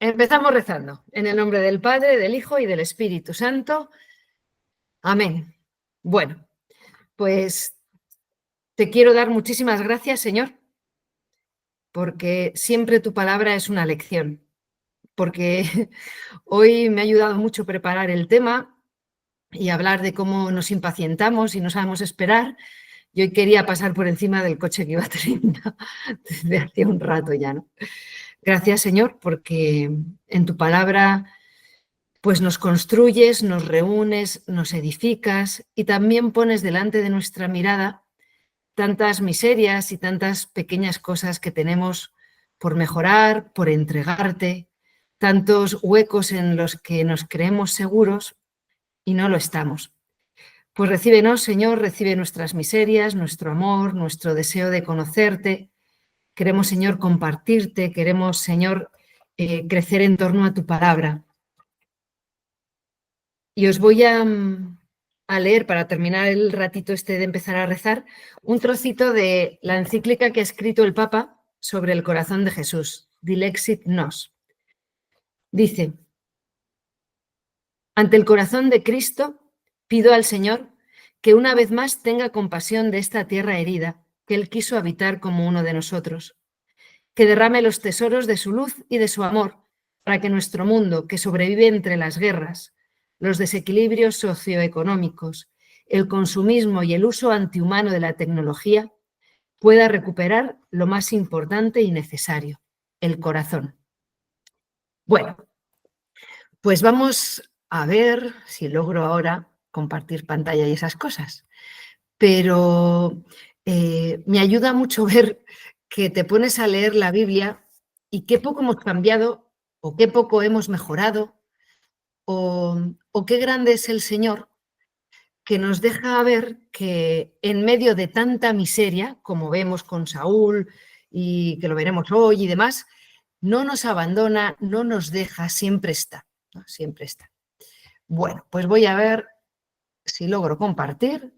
Empezamos rezando. En el nombre del Padre, del Hijo y del Espíritu Santo. Amén. Bueno, pues te quiero dar muchísimas gracias, Señor, porque siempre tu palabra es una lección. Porque hoy me ha ayudado mucho preparar el tema y hablar de cómo nos impacientamos y no sabemos esperar. Y hoy quería pasar por encima del coche que iba teniendo desde hace un rato ya, ¿no? Gracias, Señor, porque en tu palabra pues nos construyes, nos reúnes, nos edificas y también pones delante de nuestra mirada tantas miserias y tantas pequeñas cosas que tenemos por mejorar, por entregarte, tantos huecos en los que nos creemos seguros y no lo estamos. Pues recíbenos, Señor, recibe nuestras miserias, nuestro amor, nuestro deseo de conocerte. Queremos, Señor, compartirte, queremos, Señor, crecer en torno a tu palabra. Y os voy a leer, para terminar el ratito este de empezar a rezar, un trocito de la encíclica que ha escrito el Papa sobre el corazón de Jesús, Dilexit Nos. Dice: ante el corazón de Cristo pido al Señor que una vez más tenga compasión de esta tierra herida que Él quiso habitar como uno de nosotros, que derrame los tesoros de su luz y de su amor para que nuestro mundo, que sobrevive entre las guerras, los desequilibrios socioeconómicos, el consumismo y el uso antihumano de la tecnología, pueda recuperar lo más importante y necesario, el corazón. Bueno, pues vamos a ver si logro ahora compartir pantalla y esas cosas. Pero me ayuda mucho ver que te pones a leer la Biblia y qué poco hemos cambiado o qué poco hemos mejorado o qué grande es el Señor, que nos deja ver que en medio de tanta miseria, como vemos con Saúl y que lo veremos hoy y demás, no nos abandona, no nos deja, siempre está, ¿no? Siempre está. Bueno, pues voy a ver si logro compartir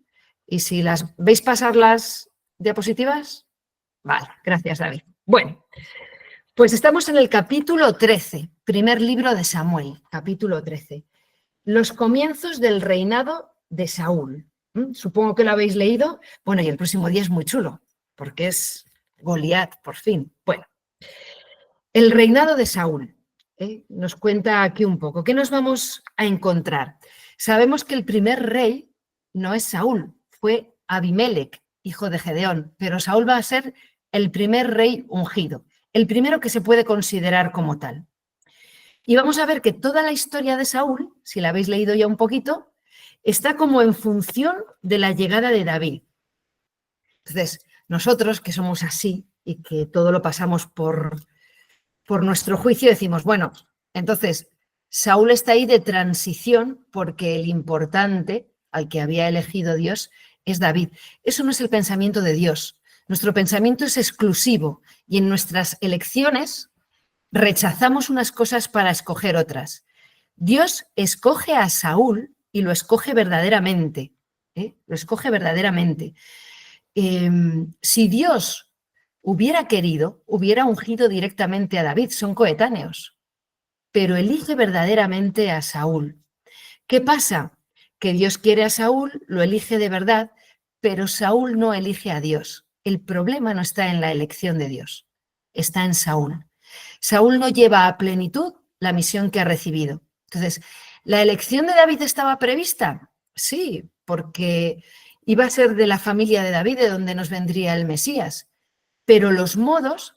y si las veis pasar las diapositivas. Vale, gracias, David. Bueno, pues estamos en el capítulo 13, primer libro de Samuel, capítulo 13. Los comienzos del reinado de Saúl. Supongo que lo habéis leído. Bueno, y el próximo día es muy chulo, porque es Goliat, por fin. Bueno, el reinado de Saúl. Nos cuenta aquí un poco. ¿Qué nos vamos a encontrar? Sabemos que el primer rey no es Saúl, fue Abimelec, hijo de Gedeón, pero Saúl va a ser el primer rey ungido, el primero que se puede considerar como tal. Y vamos a ver que toda la historia de Saúl, si la habéis leído ya un poquito, está como en función de la llegada de David. Entonces, nosotros que somos así y que todo lo pasamos por nuestro juicio, decimos, bueno, entonces Saúl está ahí de transición porque el importante al que había elegido Dios es David. Eso no es el pensamiento de Dios. Nuestro pensamiento es exclusivo y en nuestras elecciones rechazamos unas cosas para escoger otras. Dios escoge a Saúl y lo escoge verdaderamente. Lo escoge verdaderamente. Si Dios hubiera querido, hubiera ungido directamente a David, son coetáneos, pero elige verdaderamente a Saúl. ¿Qué pasa? Que Dios quiere a Saúl, lo elige de verdad, pero Saúl no elige a Dios. El problema no está en la elección de Dios, está en Saúl. Saúl no lleva a plenitud la misión que ha recibido. Entonces, ¿la elección de David estaba prevista? Sí, porque iba a ser de la familia de David, de donde nos vendría el Mesías. Pero los modos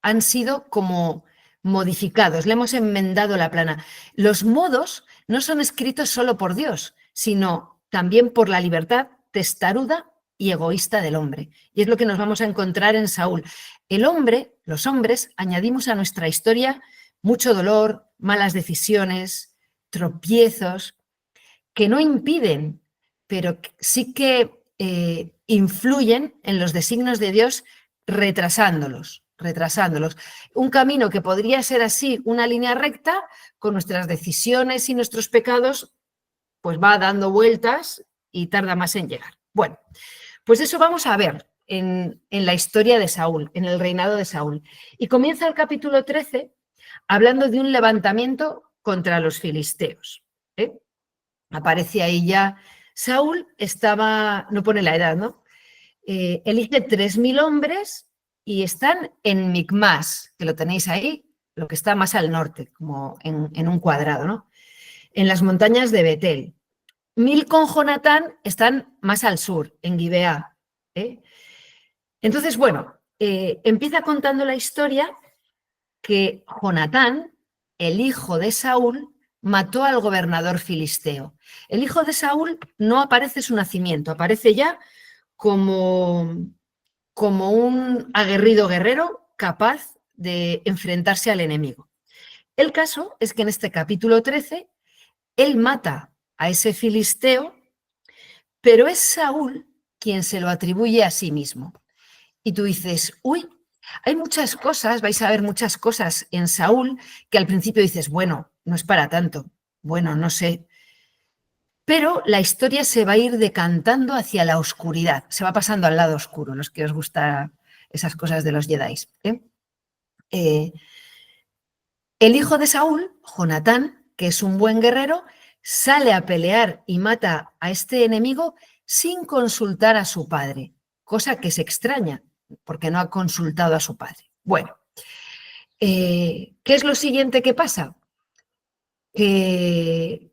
han sido como modificados, le hemos enmendado la plana. Los modos no son escritos solo por Dios, sino también por la libertad testaruda y egoísta del hombre. Y es lo que nos vamos a encontrar en Saúl. El hombre, los hombres, añadimos a nuestra historia mucho dolor, malas decisiones, tropiezos, que no impiden, pero sí que influyen en los designios de Dios retrasándolos. Un camino que podría ser así, una línea recta, con nuestras decisiones y nuestros pecados, pues va dando vueltas y tarda más en llegar. Bueno, pues eso vamos a ver. en la historia de Saúl, en el reinado de Saúl. Y comienza el capítulo 13 hablando de un levantamiento contra los filisteos. Aparece ahí ya. Saúl estaba, no pone la edad, ¿no? Elige 3.000 hombres y están en Micmas, que lo tenéis ahí, lo que está más al norte, como en un cuadrado, ¿no? En las montañas de Betel. 1.000 con Jonatán están más al sur, en Gibeá. Entonces, bueno, empieza contando la historia que Jonatán, el hijo de Saúl, mató al gobernador filisteo. El hijo de Saúl no aparece su nacimiento, aparece ya como un aguerrido guerrero capaz de enfrentarse al enemigo. El caso es que en este capítulo 13, él mata a ese filisteo, pero es Saúl quien se lo atribuye a sí mismo. Y tú dices, uy, hay muchas cosas, vais a ver muchas cosas en Saúl que al principio dices, bueno, no es para tanto, bueno, no sé. Pero la historia se va a ir decantando hacia la oscuridad, se va pasando al lado oscuro, los que os gustan esas cosas de los Jedi. El hijo de Saúl, Jonatán, que es un buen guerrero, sale a pelear y mata a este enemigo sin consultar a su padre, cosa que se extraña, porque no ha consultado a su padre. Bueno, ¿qué es lo siguiente que pasa? Que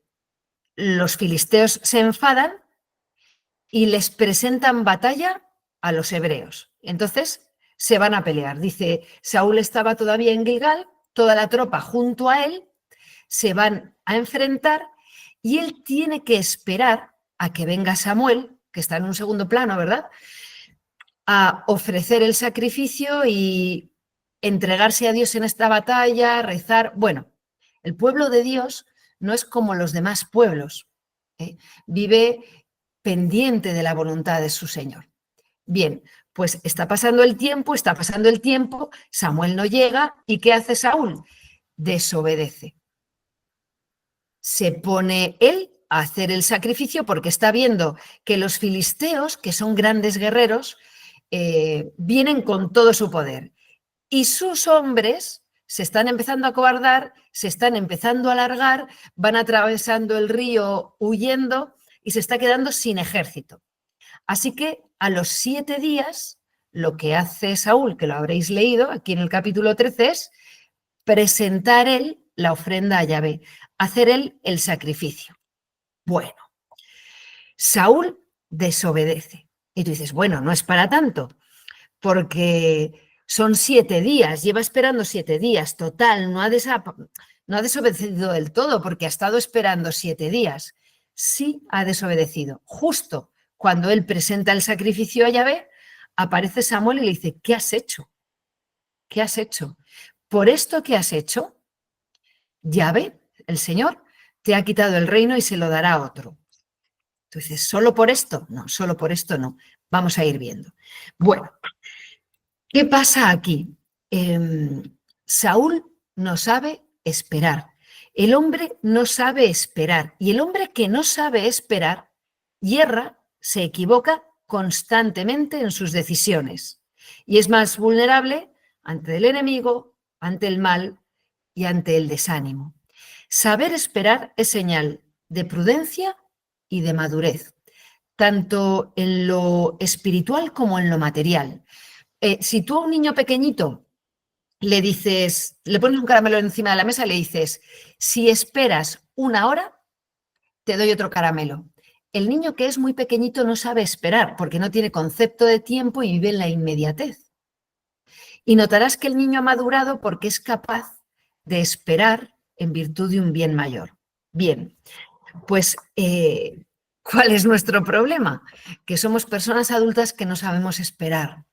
los filisteos se enfadan y les presentan batalla a los hebreos. Entonces se van a pelear. Dice, Saúl estaba todavía en Gilgal, toda la tropa junto a él, se van a enfrentar y él tiene que esperar a que venga Samuel, que está en un segundo plano, ¿verdad?, a ofrecer el sacrificio y entregarse a Dios en esta batalla, rezar. Bueno, el pueblo de Dios no es como los demás pueblos, vive pendiente de la voluntad de su Señor. Bien, pues está pasando el tiempo, Samuel no llega, ¿y qué hace Saúl? Desobedece. Se pone él a hacer el sacrificio porque está viendo que los filisteos, que son grandes guerreros, vienen con todo su poder. Y sus hombres se están empezando a acobardar, se están empezando a alargar, van atravesando el río huyendo y se está quedando sin ejército. Así que a los 7 días, lo que hace Saúl, que lo habréis leído aquí en el capítulo 13, es presentar él la ofrenda a Yahvé, hacer él el sacrificio. Bueno, Saúl desobedece. Y tú dices, bueno, no es para tanto, porque son 7 días, lleva esperando 7 días, total, no ha desobedecido del todo, porque ha estado esperando 7 días. Sí ha desobedecido. Justo cuando él presenta el sacrificio a Yahvé, aparece Samuel y le dice, ¿qué has hecho? ¿Qué has hecho? Por esto que has hecho, Yahvé, el Señor, te ha quitado el reino y se lo dará a otro. Entonces, ¿solo por esto? No, solo por esto no. Vamos a ir viendo. Bueno, ¿qué pasa aquí? Saúl no sabe esperar. El hombre no sabe esperar. Y el hombre que no sabe esperar, yerra, se equivoca constantemente en sus decisiones. Y es más vulnerable ante el enemigo, ante el mal y ante el desánimo. Saber esperar es señal de prudencia y de madurez, tanto en lo espiritual como en lo material. Si tú a un niño pequeñito le dices, le pones un caramelo encima de la mesa y le dices, si esperas 1 hora, te doy otro caramelo. El niño que es muy pequeñito no sabe esperar porque no tiene concepto de tiempo y vive en la inmediatez. Y notarás que el niño ha madurado porque es capaz de esperar en virtud de un bien mayor. Bien, pues, ¿cuál es nuestro problema? Que somos personas adultas que no sabemos esperar,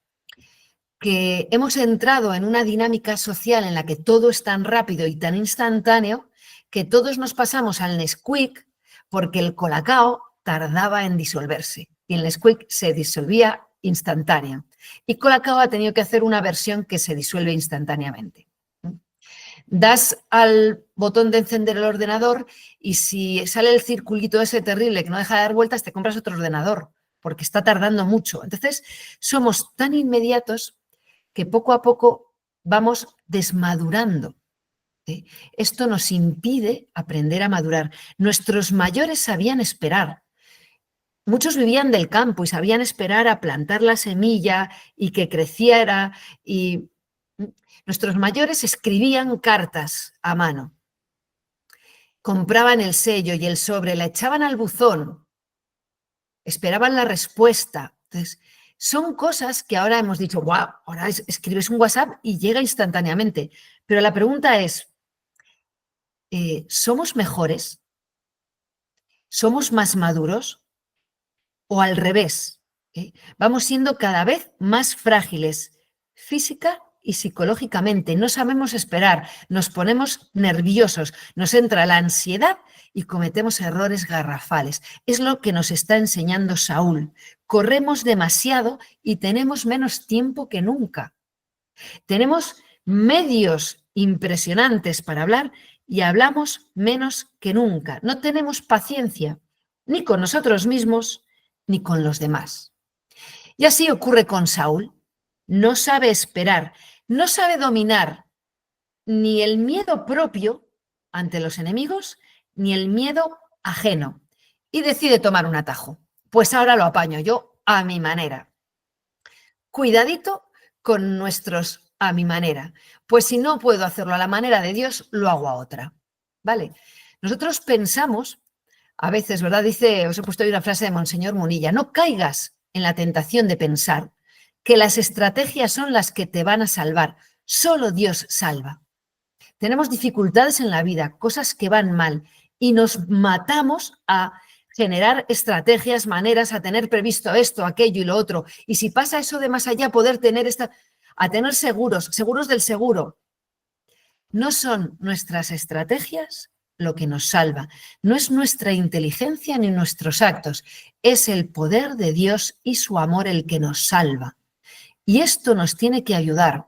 que hemos entrado en una dinámica social en la que todo es tan rápido y tan instantáneo que todos nos pasamos al Nesquik porque el Colacao tardaba en disolverse y el Nesquik se disolvía instantánea. Y Colacao ha tenido que hacer una versión que se disuelve instantáneamente. Das al botón de encender el ordenador y si sale el circulito ese terrible que no deja de dar vueltas, te compras otro ordenador porque está tardando mucho. Entonces, somos tan inmediatos que poco a poco vamos desmadurando. Esto nos impide aprender a madurar. Nuestros mayores sabían esperar. Muchos vivían del campo y sabían esperar a plantar la semilla y que creciera. Y nuestros mayores escribían cartas a mano. Compraban el sello y el sobre, la echaban al buzón, esperaban la respuesta. Entonces, son cosas que ahora hemos dicho, wow, ahora escribes un WhatsApp y llega instantáneamente. Pero la pregunta es, ¿somos mejores? ¿Somos más maduros? ¿O al revés? Vamos siendo cada vez más frágiles física y psicológicamente. No sabemos esperar, nos ponemos nerviosos, nos entra la ansiedad y cometemos errores garrafales. Es lo que nos está enseñando Saúl. Corremos demasiado y tenemos menos tiempo que nunca. Tenemos medios impresionantes para hablar y hablamos menos que nunca. No tenemos paciencia ni con nosotros mismos ni con los demás. Y así ocurre con Saúl. No sabe esperar, no sabe dominar ni el miedo propio ante los enemigos, ni el miedo ajeno. Y decide tomar un atajo. Pues ahora lo apaño yo a mi manera. Cuidadito con nuestros a mi manera. Pues si no puedo hacerlo a la manera de Dios, lo hago a otra. ¿Vale? Nosotros pensamos, a veces, ¿verdad? Dice, os he puesto hoy una frase de Monseñor Munilla, no caigas en la tentación de pensar que las estrategias son las que te van a salvar. Solo Dios salva. Tenemos dificultades en la vida, cosas que van mal y nos matamos a generar estrategias, maneras, a tener previsto esto, aquello y lo otro. Y si pasa eso de más allá, poder tener a tener seguros del seguro. No son nuestras estrategias lo que nos salva, no es nuestra inteligencia ni nuestros actos, es el poder de Dios y su amor el que nos salva. Y esto nos tiene que ayudar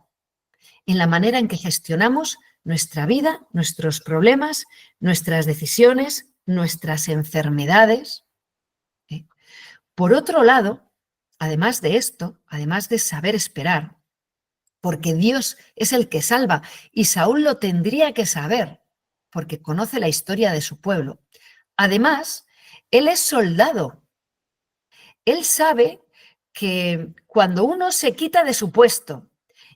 en la manera en que gestionamos nuestra vida, nuestros problemas, nuestras decisiones, nuestras enfermedades. Por otro lado, además de esto, además de saber esperar, porque Dios es el que salva y Saúl lo tendría que saber, porque conoce la historia de su pueblo. Además, él es soldado. Él sabe que cuando uno se quita de su puesto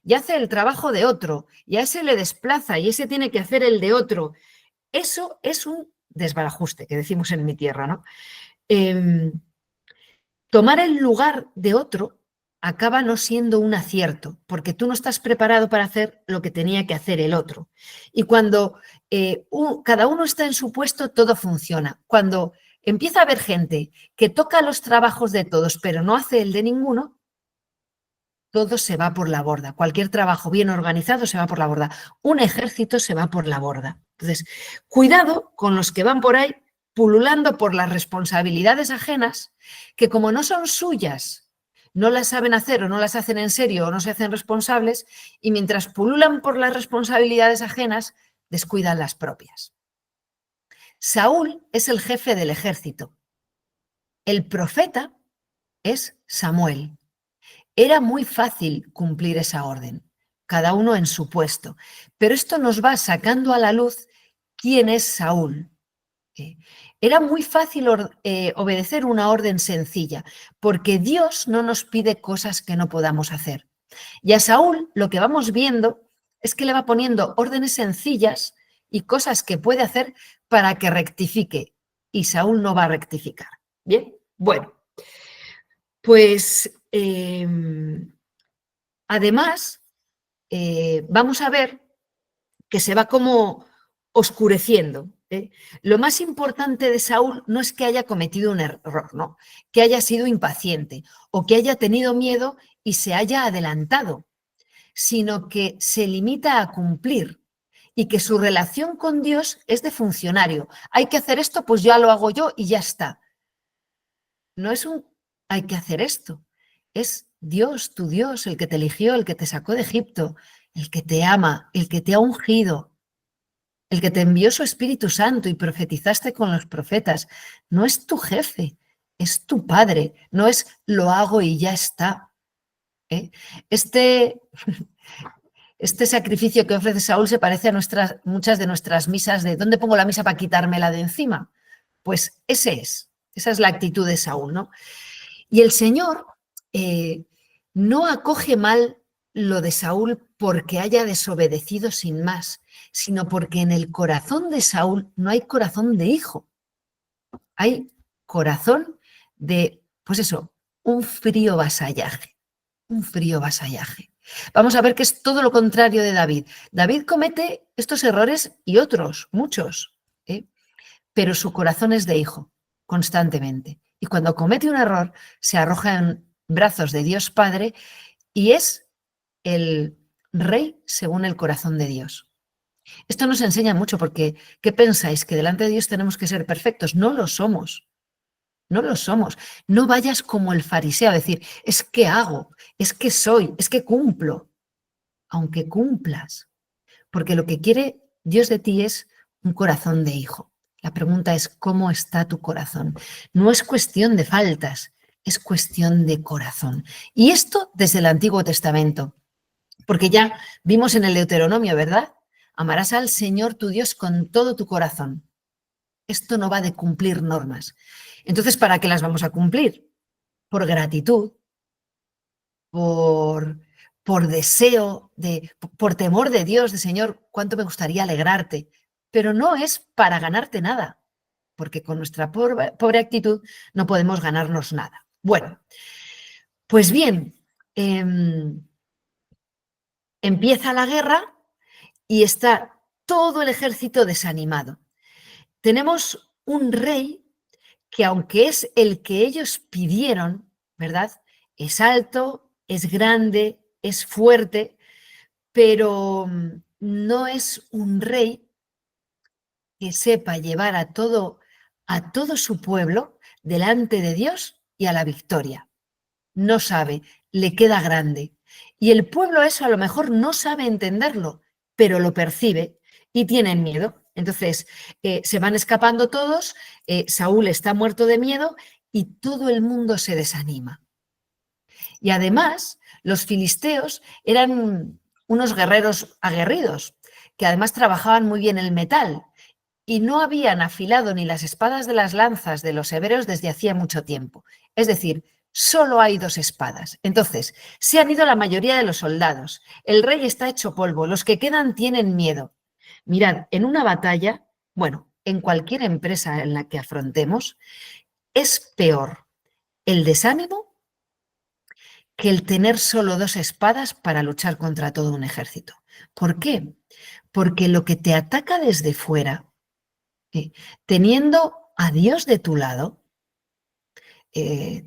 y hace el trabajo de otro, y a ese le desplaza y ese tiene que hacer el de otro, eso es un desbarajuste, que decimos en mi tierra, ¿no? Tomar el lugar de otro acaba no siendo un acierto, porque tú no estás preparado para hacer lo que tenía que hacer el otro. Y cuando cada uno está en su puesto, todo funciona. Cuando empieza a haber gente que toca los trabajos de todos, pero no hace el de ninguno, todo se va por la borda. Cualquier trabajo bien organizado se va por la borda. Un ejército se va por la borda. Entonces, cuidado con los que van por ahí pululando por las responsabilidades ajenas, que como no son suyas, no las saben hacer o no las hacen en serio o no se hacen responsables, y mientras pululan por las responsabilidades ajenas, descuidan las propias. Saúl es el jefe del ejército. El profeta es Samuel. Era muy fácil cumplir esa orden, cada uno en su puesto, pero esto nos va sacando a la luz quién es Saúl. Era muy fácil obedecer una orden sencilla, porque Dios no nos pide cosas que no podamos hacer. Y a Saúl lo que vamos viendo es que le va poniendo órdenes sencillas y cosas que puede hacer para que rectifique, y Saúl no va a rectificar. Bien, bueno, pues además vamos a ver que se va como oscureciendo. Lo más importante de Saúl no es que haya cometido un error, ¿no? Que haya sido impaciente o que haya tenido miedo y se haya adelantado, sino que se limita a cumplir y que su relación con Dios es de funcionario. Hay que hacer esto, pues ya lo hago yo y ya está. No es un hay que hacer esto, es Dios, tu Dios, el que te eligió, el que te sacó de Egipto, el que te ama, el que te ha ungido, el que te envió su Espíritu Santo y profetizaste con los profetas. No es tu jefe, es tu padre, no es lo hago y ya está. ¿eh? Este, este sacrificio que ofrece Saúl se parece a muchas de nuestras misas de ¿dónde pongo la misa para quitármela de encima? Pues esa es la actitud de Saúl, ¿no? Y el Señor no acoge mal lo de Saúl porque haya desobedecido sin más, sino porque en el corazón de Saúl no hay corazón de hijo, hay corazón de, pues eso, un frío vasallaje, un frío vasallaje. Vamos a ver que es todo lo contrario de David. David comete estos errores y otros, muchos, pero su corazón es de hijo, constantemente. Y cuando comete un error, se arroja en brazos de Dios Padre y es el rey según el corazón de Dios. Esto nos enseña mucho porque, ¿qué pensáis? ¿Que delante de Dios tenemos que ser perfectos? No lo somos. No lo somos. No vayas como el fariseo a decir, es que hago, es que soy, es que cumplo. Aunque cumplas. Porque lo que quiere Dios de ti es un corazón de hijo. La pregunta es, ¿cómo está tu corazón? No es cuestión de faltas, es cuestión de corazón. Y esto desde el Antiguo Testamento. Porque ya vimos en el Deuteronomio, ¿verdad? Amarás al Señor tu Dios con todo tu corazón. Esto no va de cumplir normas. Entonces, ¿para qué las vamos a cumplir? Por gratitud, por, por deseo, por temor de Dios, de Señor, cuánto me gustaría alegrarte. Pero no es para ganarte nada, porque con nuestra pobre actitud no podemos ganarnos nada. Bueno, pues bien, empieza la guerra y está todo el ejército desanimado. Tenemos un rey que aunque es el que ellos pidieron, ¿verdad? Es alto, es grande, es fuerte, pero no es un rey que sepa llevar a todo su pueblo delante de Dios y a la victoria. No sabe, le queda grande. Y el pueblo eso a lo mejor no sabe entenderlo, pero lo percibe y tienen miedo. Entonces, se van escapando todos, Saúl está muerto de miedo y todo el mundo se desanima. Y además, los filisteos eran unos guerreros aguerridos, que además trabajaban muy bien el metal y no habían afilado ni las espadas de las lanzas de los hebreos desde hacía mucho tiempo. Es decir, solo hay 2 espadas. Entonces, se han ido la mayoría de los soldados. El rey está hecho polvo, los que quedan tienen miedo. Mirad, en una batalla, bueno, en cualquier empresa en la que afrontemos, es peor el desánimo que el tener solo 2 espadas para luchar contra todo un ejército. ¿Por qué? Porque lo que te ataca desde fuera, teniendo a Dios de tu lado,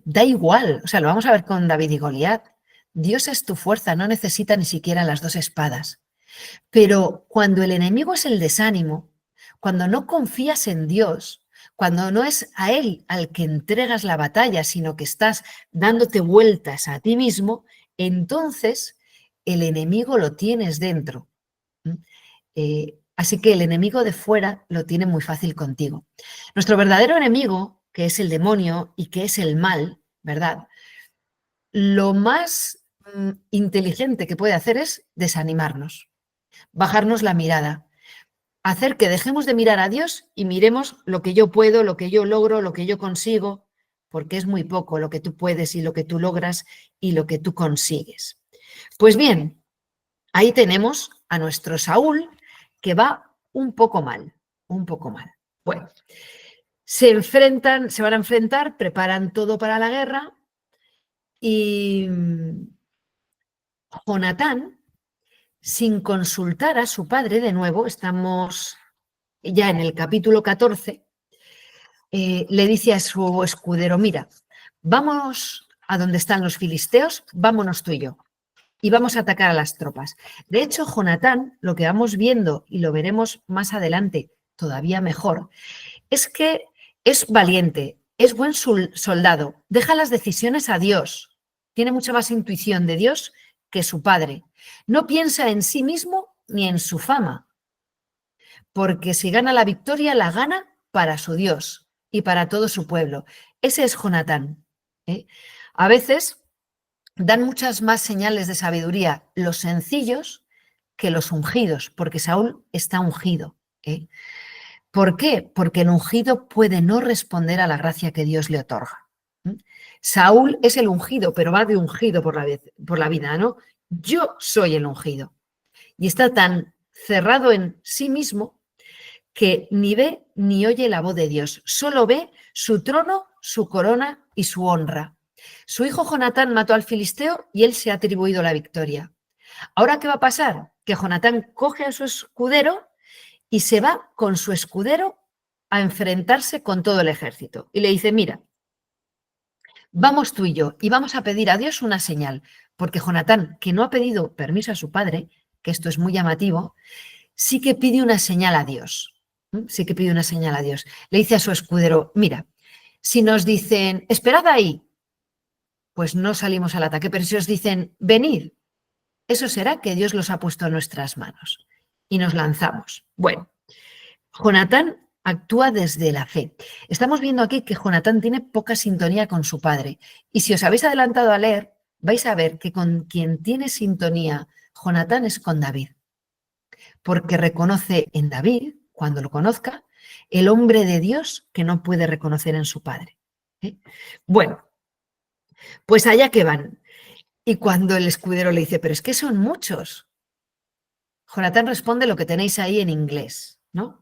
da igual. O sea, lo vamos a ver con David y Goliat. Dios es tu fuerza, no necesita ni siquiera las 2 espadas. Pero cuando el enemigo es el desánimo, cuando no confías en Dios, cuando no es a Él al que entregas la batalla, sino que estás dándote vueltas a ti mismo, entonces el enemigo lo tienes dentro. Así que el enemigo de fuera lo tiene muy fácil contigo. Nuestro verdadero enemigo, que es el demonio y que es el mal, ¿verdad? Lo más inteligente que puede hacer es desanimarnos, bajarnos la mirada, hacer que dejemos de mirar a Dios y miremos lo que yo puedo, lo que yo logro, lo que yo consigo, porque es muy poco lo que tú puedes y lo que tú logras y lo que tú consigues. Pues bien, ahí tenemos a nuestro Saúl que va un poco mal, un poco mal. Bueno, se van a enfrentar, preparan todo para la guerra y Jonatán, sin consultar a su padre, de nuevo, estamos ya en el capítulo 14, le dice a su escudero, mira, vamos a donde están los filisteos, vámonos tú y yo, y vamos a atacar a las tropas. De hecho, Jonatán, lo que vamos viendo, y lo veremos más adelante todavía mejor, es que es valiente, es buen soldado, deja las decisiones a Dios, tiene mucha más intuición de Dios que su padre. No piensa en sí mismo ni en su fama, porque si gana la victoria, la gana para su Dios, y para todo su pueblo. Ese es Jonatán. A veces dan muchas más señales de sabiduría los sencillos que los ungidos, porque Saúl está ungido. ¿Por qué? Porque el ungido puede no responder a la gracia que Dios le otorga. Saúl es el ungido, pero va de ungido por la vida, ¿no? Yo soy el ungido. Y está tan cerrado en sí mismo que ni ve ni oye la voz de Dios, solo ve su trono, su corona y su honra. Su hijo Jonatán mató al filisteo y él se ha atribuido la victoria. ¿Ahora qué va a pasar? Que Jonatán coge a su escudero y se va con su escudero a enfrentarse con todo el ejército. Y le dice, mira, vamos tú y yo y vamos a pedir a Dios una señal, porque Jonatán, que no ha pedido permiso a su padre, que esto es muy llamativo, sí que pide una señal a Dios. Sí que pide una señal a Dios. Le dice a su escudero, mira, si nos dicen, esperad ahí, pues no salimos al ataque, pero si os dicen, venid, eso será que Dios los ha puesto en nuestras manos y nos lanzamos. Bueno, Jonatán actúa desde la fe. Estamos viendo aquí que Jonatán tiene poca sintonía con su padre. Y si os habéis adelantado a leer, vais a ver que con quien tiene sintonía Jonatán es con David. Porque reconoce en David, cuando lo conozca, el hombre de Dios que no puede reconocer en su padre. Bueno, pues allá que van. Y cuando el escudero le dice, pero es que son muchos, Jonatán responde lo que tenéis ahí en inglés, ¿no?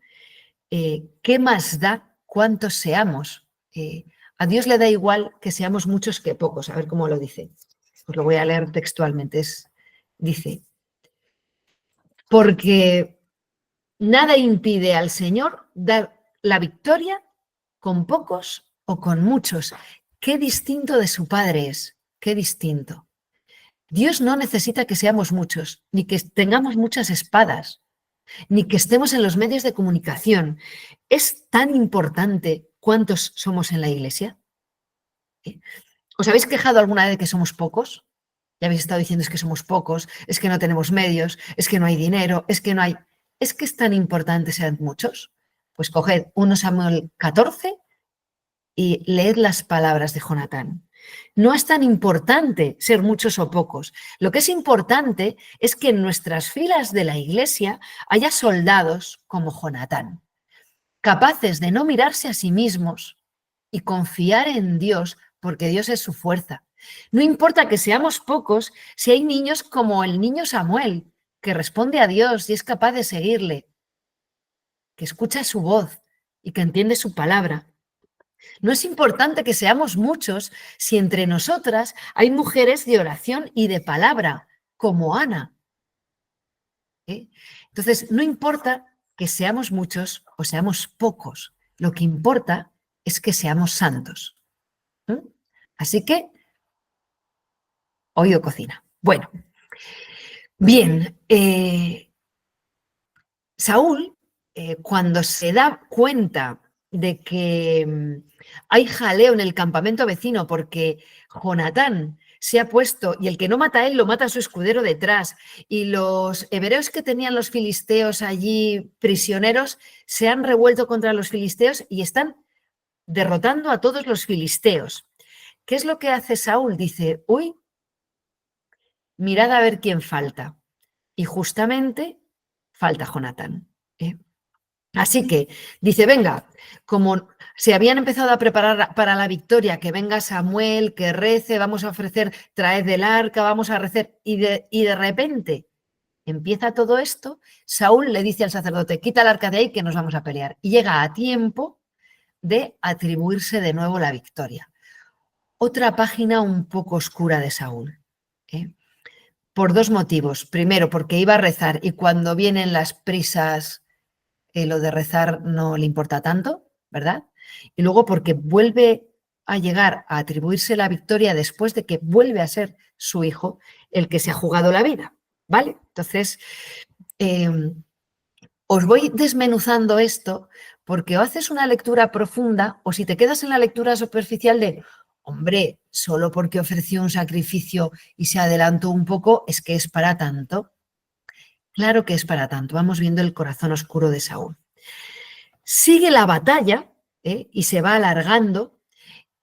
¿Qué más da cuántos seamos? A Dios le da igual que seamos muchos que pocos. A ver cómo lo dice. Os lo voy a leer textualmente. Dice, porque nada impide al Señor dar la victoria con pocos o con muchos. Qué distinto de su Padre es. Qué distinto. Dios no necesita que seamos muchos, ni que tengamos muchas espadas, ni que estemos en los medios de comunicación. ¿Es tan importante cuántos somos en la iglesia? ¿Os habéis quejado alguna vez de que somos pocos? Ya habéis estado diciendo es que somos pocos, es que no tenemos medios, es que no hay dinero, es que no hay... ¿Es que es tan importante ser muchos? Pues coged 1 Samuel 14 y leed las palabras de Jonatán. No es tan importante ser muchos o pocos. Lo que es importante es que en nuestras filas de la iglesia haya soldados como Jonatán, capaces de no mirarse a sí mismos y confiar en Dios, porque Dios es su fuerza. No importa que seamos pocos si hay niños como el niño Samuel, que responde a Dios y es capaz de seguirle, que escucha su voz y que entiende su palabra. No es importante que seamos muchos si entre nosotras hay mujeres de oración y de palabra, como Ana. Entonces, no importa que seamos muchos o seamos pocos, lo que importa es que seamos santos. Así que, oído cocina. Bueno, bien, Saúl, cuando se da cuenta de que hay jaleo en el campamento vecino porque Jonatán se ha puesto, y el que no mata a él lo mata a su escudero detrás, y los hebreos que tenían los filisteos allí prisioneros se han revuelto contra los filisteos y están derrotando a todos los filisteos. ¿Qué es lo que hace Saúl? Dice, uy, mirad a ver quién falta. Y justamente falta Jonatán. Así que dice, venga, como se habían empezado a preparar para la victoria, que venga Samuel, que rece, vamos a ofrecer, traed del arca, vamos a rezar, y de repente empieza todo esto, Saúl le dice al sacerdote, quita el arca de ahí que nos vamos a pelear. Y llega a tiempo de atribuirse de nuevo la victoria. Otra página un poco oscura de Saúl. Por dos motivos. Primero, porque iba a rezar y cuando vienen las prisas, lo de rezar no le importa tanto, ¿verdad? Y luego porque vuelve a llegar a atribuirse la victoria después de que vuelve a ser su hijo el que se ha jugado la vida, ¿vale? Entonces, os voy desmenuzando esto porque o haces una lectura profunda o si te quedas en la lectura superficial de, hombre, solo porque ofreció un sacrificio y se adelantó un poco, es que es para tanto. Claro que es para tanto. Vamos viendo el corazón oscuro de Saúl. Sigue la batalla y se va alargando,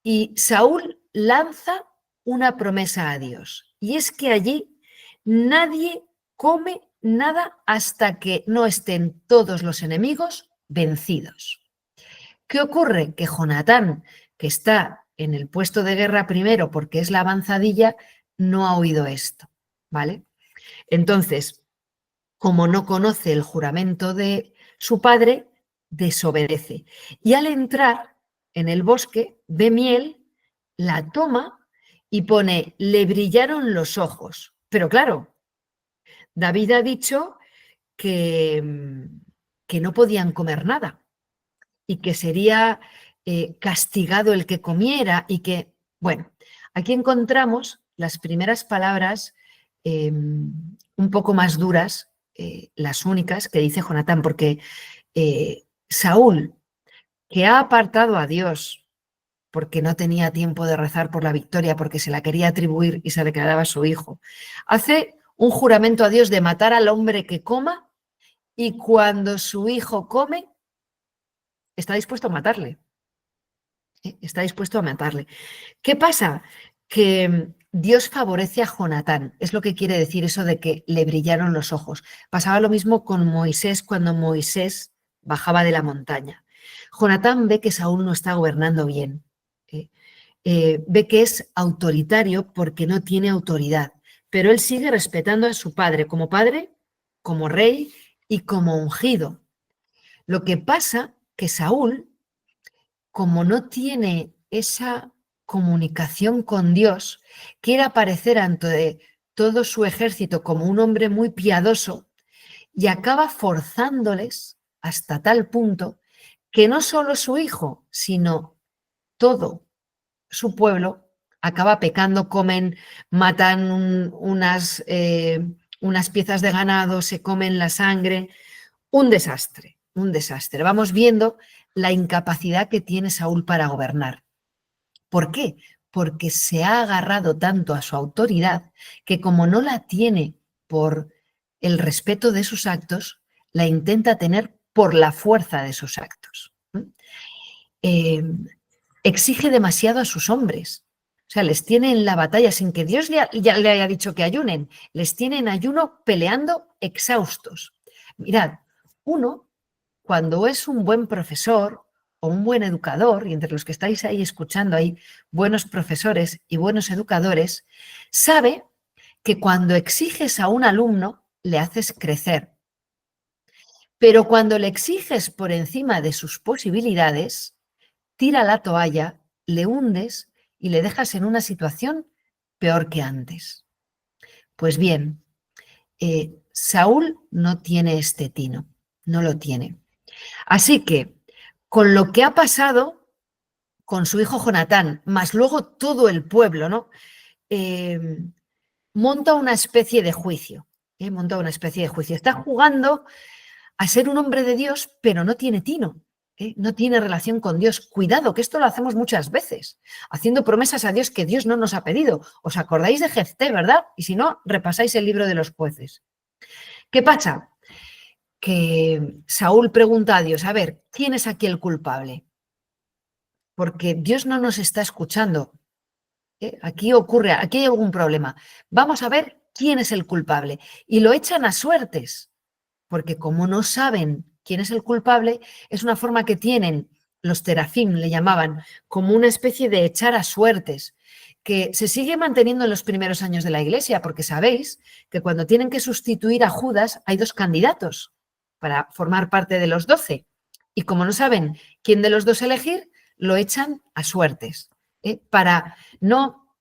y Saúl lanza una promesa a Dios, y es que allí nadie come nada hasta que no estén todos los enemigos vencidos. ¿Qué ocurre? Que Jonatán, que está en el puesto de guerra primero porque es la avanzadilla, no ha oído esto, ¿vale? Entonces, como no conoce el juramento de su padre, desobedece. Y al entrar en el bosque, ve miel, la toma y pone, le brillaron los ojos. Pero claro, David ha dicho que no podían comer nada y que sería castigado el que comiera y que, bueno, aquí encontramos las primeras palabras un poco más duras, las únicas que dice Jonatán, porque Saúl, que ha apartado a Dios porque no tenía tiempo de rezar por la victoria, porque se la quería atribuir y se le quedaba a su hijo, hace un juramento a Dios de matar al hombre que coma y cuando su hijo come, está dispuesto a matarle. Está dispuesto a matarle. ¿Qué pasa? Que Dios favorece a Jonatán. Es lo que quiere decir eso de que le brillaron los ojos. Pasaba lo mismo con Moisés cuando Moisés bajaba de la montaña. Jonatán ve que Saúl no está gobernando bien. ¿eh? Ve que es autoritario porque no tiene autoridad. Pero él sigue respetando a su padre, como rey y como ungido. Lo que pasa que Saúl, como no tiene esa comunicación con Dios, quiere aparecer ante todo su ejército como un hombre muy piadoso y acaba forzándoles hasta tal punto que no solo su hijo, sino todo su pueblo acaba pecando, comen, matan unas piezas de ganado, se comen la sangre, un desastre, un desastre. Vamos viendo la incapacidad que tiene Saúl para gobernar. ¿Por qué? Porque se ha agarrado tanto a su autoridad que como no la tiene por el respeto de sus actos, la intenta tener por la fuerza de sus actos. Eh, exige demasiado a sus hombres. O sea, les tiene en la batalla sin que Dios ya le haya dicho que ayunen. Les tiene en ayuno peleando exhaustos. Mirad, uno, cuando es un buen profesor o un buen educador, y entre los que estáis ahí escuchando hay buenos profesores y buenos educadores, sabe que cuando exiges a un alumno le haces crecer. Pero cuando le exiges por encima de sus posibilidades, tira la toalla, le hundes y le dejas en una situación peor que antes. Pues bien, Saúl no tiene este tino, no lo tiene. Así que, con lo que ha pasado con su hijo Jonatán, más luego todo el pueblo, ¿no? Eh, monta una especie de juicio. Monta una especie de juicio. Está jugando a ser un hombre de Dios, pero no tiene tino. No tiene relación con Dios. Cuidado, que esto lo hacemos muchas veces, haciendo promesas a Dios que Dios no nos ha pedido. ¿Os acordáis de Jefté, verdad? Y si no, repasáis el libro de los jueces. ¿Qué pasa? Que Saúl pregunta a Dios, a ver, ¿quién es aquí el culpable? Porque Dios no nos está escuchando. Aquí hay algún problema. Vamos a ver quién es el culpable. Y lo echan a suertes, porque como no saben quién es el culpable, es una forma que tienen, los terafim le llamaban, como una especie de echar a suertes, que se sigue manteniendo en los primeros años de la Iglesia, porque sabéis que cuando tienen que sustituir a Judas hay dos candidatos para formar parte de los 12. Y como no saben quién de los dos elegir, lo echan a suertes, para no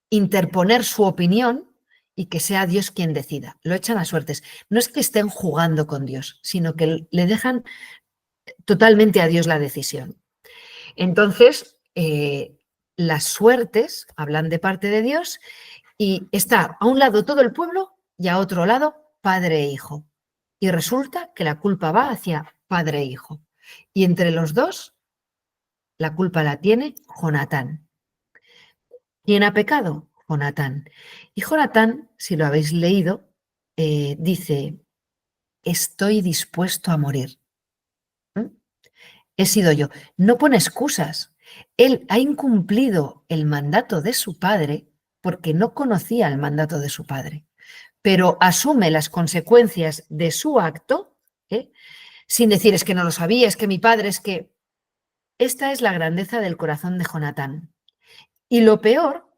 interponer su opinión y que sea Dios quien decida. Lo echan a suertes. No es que estén jugando con Dios, sino que le dejan totalmente a Dios la decisión. Entonces, las suertes hablan de parte de Dios y está a un lado todo el pueblo y a otro lado padre e hijo. Y resulta que la culpa va hacia padre e hijo. Y entre los dos, la culpa la tiene Jonatán. ¿Quién ha pecado? Jonatán. Y Jonatán, si lo habéis leído, dice, estoy dispuesto a morir. ¿Mm? he sido yo. No pone excusas. Él ha incumplido el mandato de su padre porque no conocía el mandato de su padre, pero asume las consecuencias de su acto, ¿eh? Sin decir es que no lo sabía, es que mi padre, es que... Esta es la grandeza del corazón de Jonatán. Y lo peor,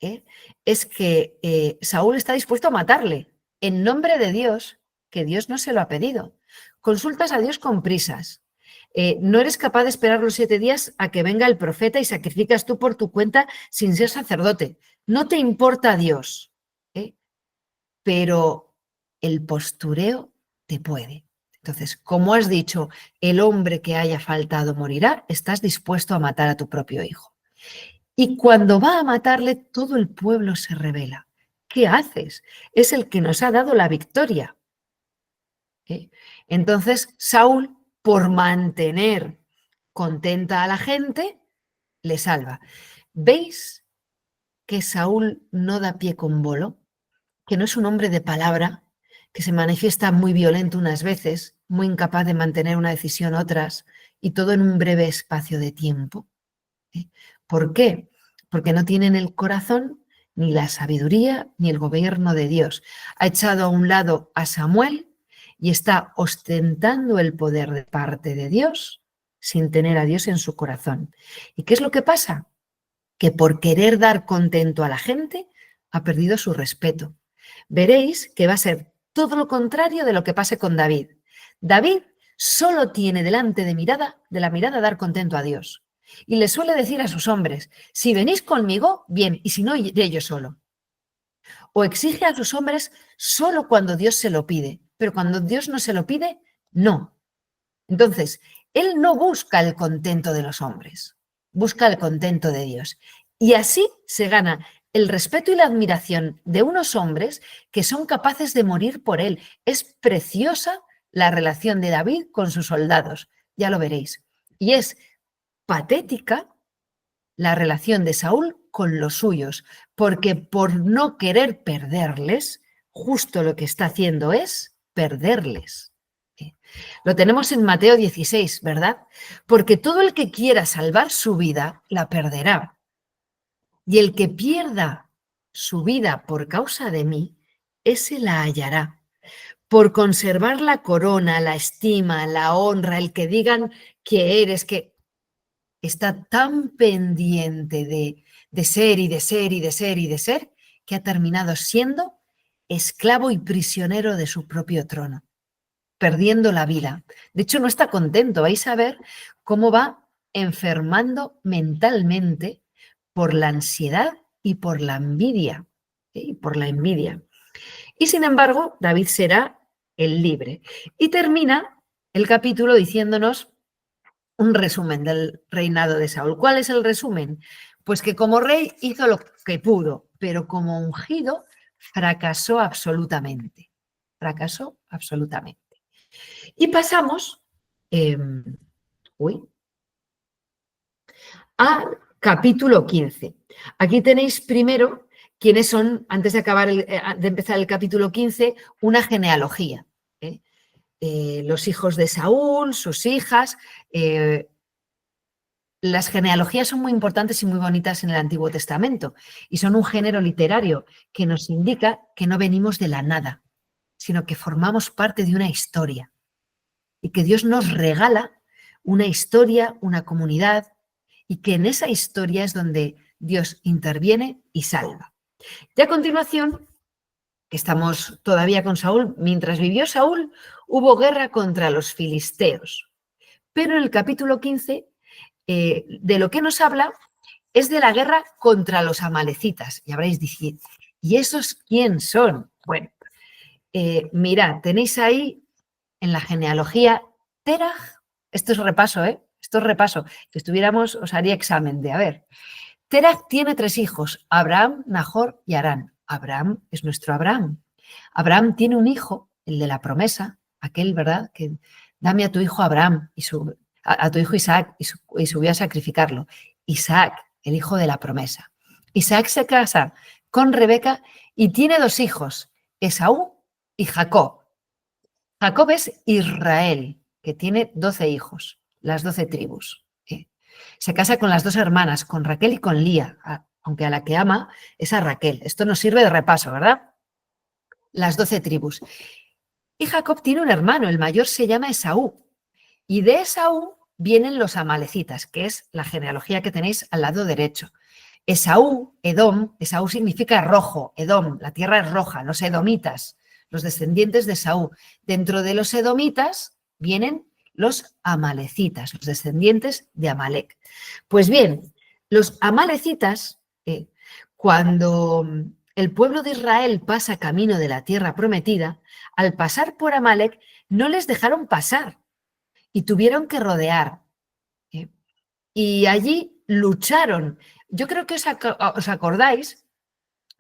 ¿eh?, es que Saúl está dispuesto a matarle en nombre de Dios, que Dios no se lo ha pedido. Consultas a Dios con prisas. No eres capaz de esperar los 7 días a que venga el profeta y sacrificas tú por tu cuenta sin ser sacerdote. No te importa Dios, ¿eh?, pero el postureo te puede. Entonces, como has dicho, el hombre que haya faltado morirá, estás dispuesto a matar a tu propio hijo. Y cuando va a matarle, todo el pueblo se rebela. ¿Qué haces? Es el que nos ha dado la victoria, ¿eh? Entonces, Saúl, por mantener contenta a la gente, le salva. ¿Veis que Saúl no da pie con bolo? Que no es un hombre de palabra, que se manifiesta muy violento unas veces, muy incapaz de mantener una decisión otras, y todo en un breve espacio de tiempo, ¿eh? ¿Por qué? Porque no tienen el corazón, ni la sabiduría, ni el gobierno de Dios. Ha echado a un lado a Samuel y está ostentando el poder de parte de Dios sin tener a Dios en su corazón. ¿Y qué es lo que pasa? Que por querer dar contento a la gente, ha perdido su respeto. Veréis que va a ser todo lo contrario de lo que pase con David. David solo tiene delante de la mirada dar contento a Dios. Y le suele decir a sus hombres, si venís conmigo, bien, y si no, iré yo solo. O exige a sus hombres solo cuando Dios se lo pide, pero cuando Dios no se lo pide, no. Entonces, él no busca el contento de los hombres, busca el contento de Dios. Y así se gana el respeto y la admiración de unos hombres que son capaces de morir por él. Es preciosa la relación de David con sus soldados, ya lo veréis. Y es patética la relación de Saúl con los suyos, porque por no querer perderles, justo lo que está haciendo es perderles. Lo tenemos en Mateo 16, ¿verdad? Porque todo el que quiera salvar su vida, la perderá. Y el que pierda su vida por causa de mí, ese la hallará. Por conservar la corona, la estima, la honra, el que digan que eres, que está tan pendiente de ser y de ser y de ser y de ser, que ha terminado siendo esclavo y prisionero de su propio trono, perdiendo la vida. De hecho, no está contento. Vais a ver cómo va enfermando mentalmente por la ansiedad y por la envidia. Y por la envidia. Y sin embargo, David será el libre. Y termina el capítulo diciéndonos un resumen del reinado de Saúl. ¿Cuál es el resumen? Pues que como rey hizo lo que pudo, pero como ungido fracasó absolutamente. Fracasó absolutamente. Y pasamos al capítulo 15. Aquí tenéis primero quiénes son, antes de acabar de empezar el capítulo 15, una genealogía. Los hijos de Saúl, sus hijas. Las genealogías son muy importantes y muy bonitas en el Antiguo Testamento y son un género literario que nos indica que no venimos de la nada, sino que formamos parte de una historia y que Dios nos regala una historia, una comunidad, y que en esa historia es donde Dios interviene y salva. Y a continuación, que estamos todavía con Saúl, mientras vivió Saúl, hubo guerra contra los filisteos. Pero en el capítulo 15, de lo que nos habla es de la guerra contra los amalecitas. Y habréis dicho, ¿y esos quién son? Bueno, mirad, tenéis ahí en la genealogía Teraj, esto es repaso, esto es repaso. Si estuviéramos, os haría examen de, a ver, Teraj tiene 3 hijos, Abraham, Nahor y Harán. Abraham es nuestro Abraham. Abraham tiene un hijo, el de la promesa, aquel, ¿verdad?, que dame a tu hijo Abraham y a tu hijo Isaac y subió a sacrificarlo. Isaac, el hijo de la promesa. Isaac se casa con Rebeca y tiene 2 hijos, Esaú y Jacob. Jacob es Israel, que tiene 12 hijos. las 12 tribus. Se casa con las dos hermanas, con Raquel y con Lía, aunque a la que ama es a Raquel. Esto nos sirve de repaso, ¿verdad? Las 12 tribus. Y Jacob tiene un hermano, el mayor se llama Esaú. Y de Esaú vienen los amalecitas, que es la genealogía que tenéis al lado derecho. Esaú, Edom, Esaú significa rojo, Edom, la tierra es roja, los edomitas, los descendientes de Esaú. Dentro de los edomitas vienen los amalecitas, los descendientes de Amalec. Pues bien, los amalecitas, cuando el pueblo de Israel pasa camino de la tierra prometida, al pasar por Amalec no les dejaron pasar y tuvieron que rodear. Y allí lucharon. Yo creo que os acordáis,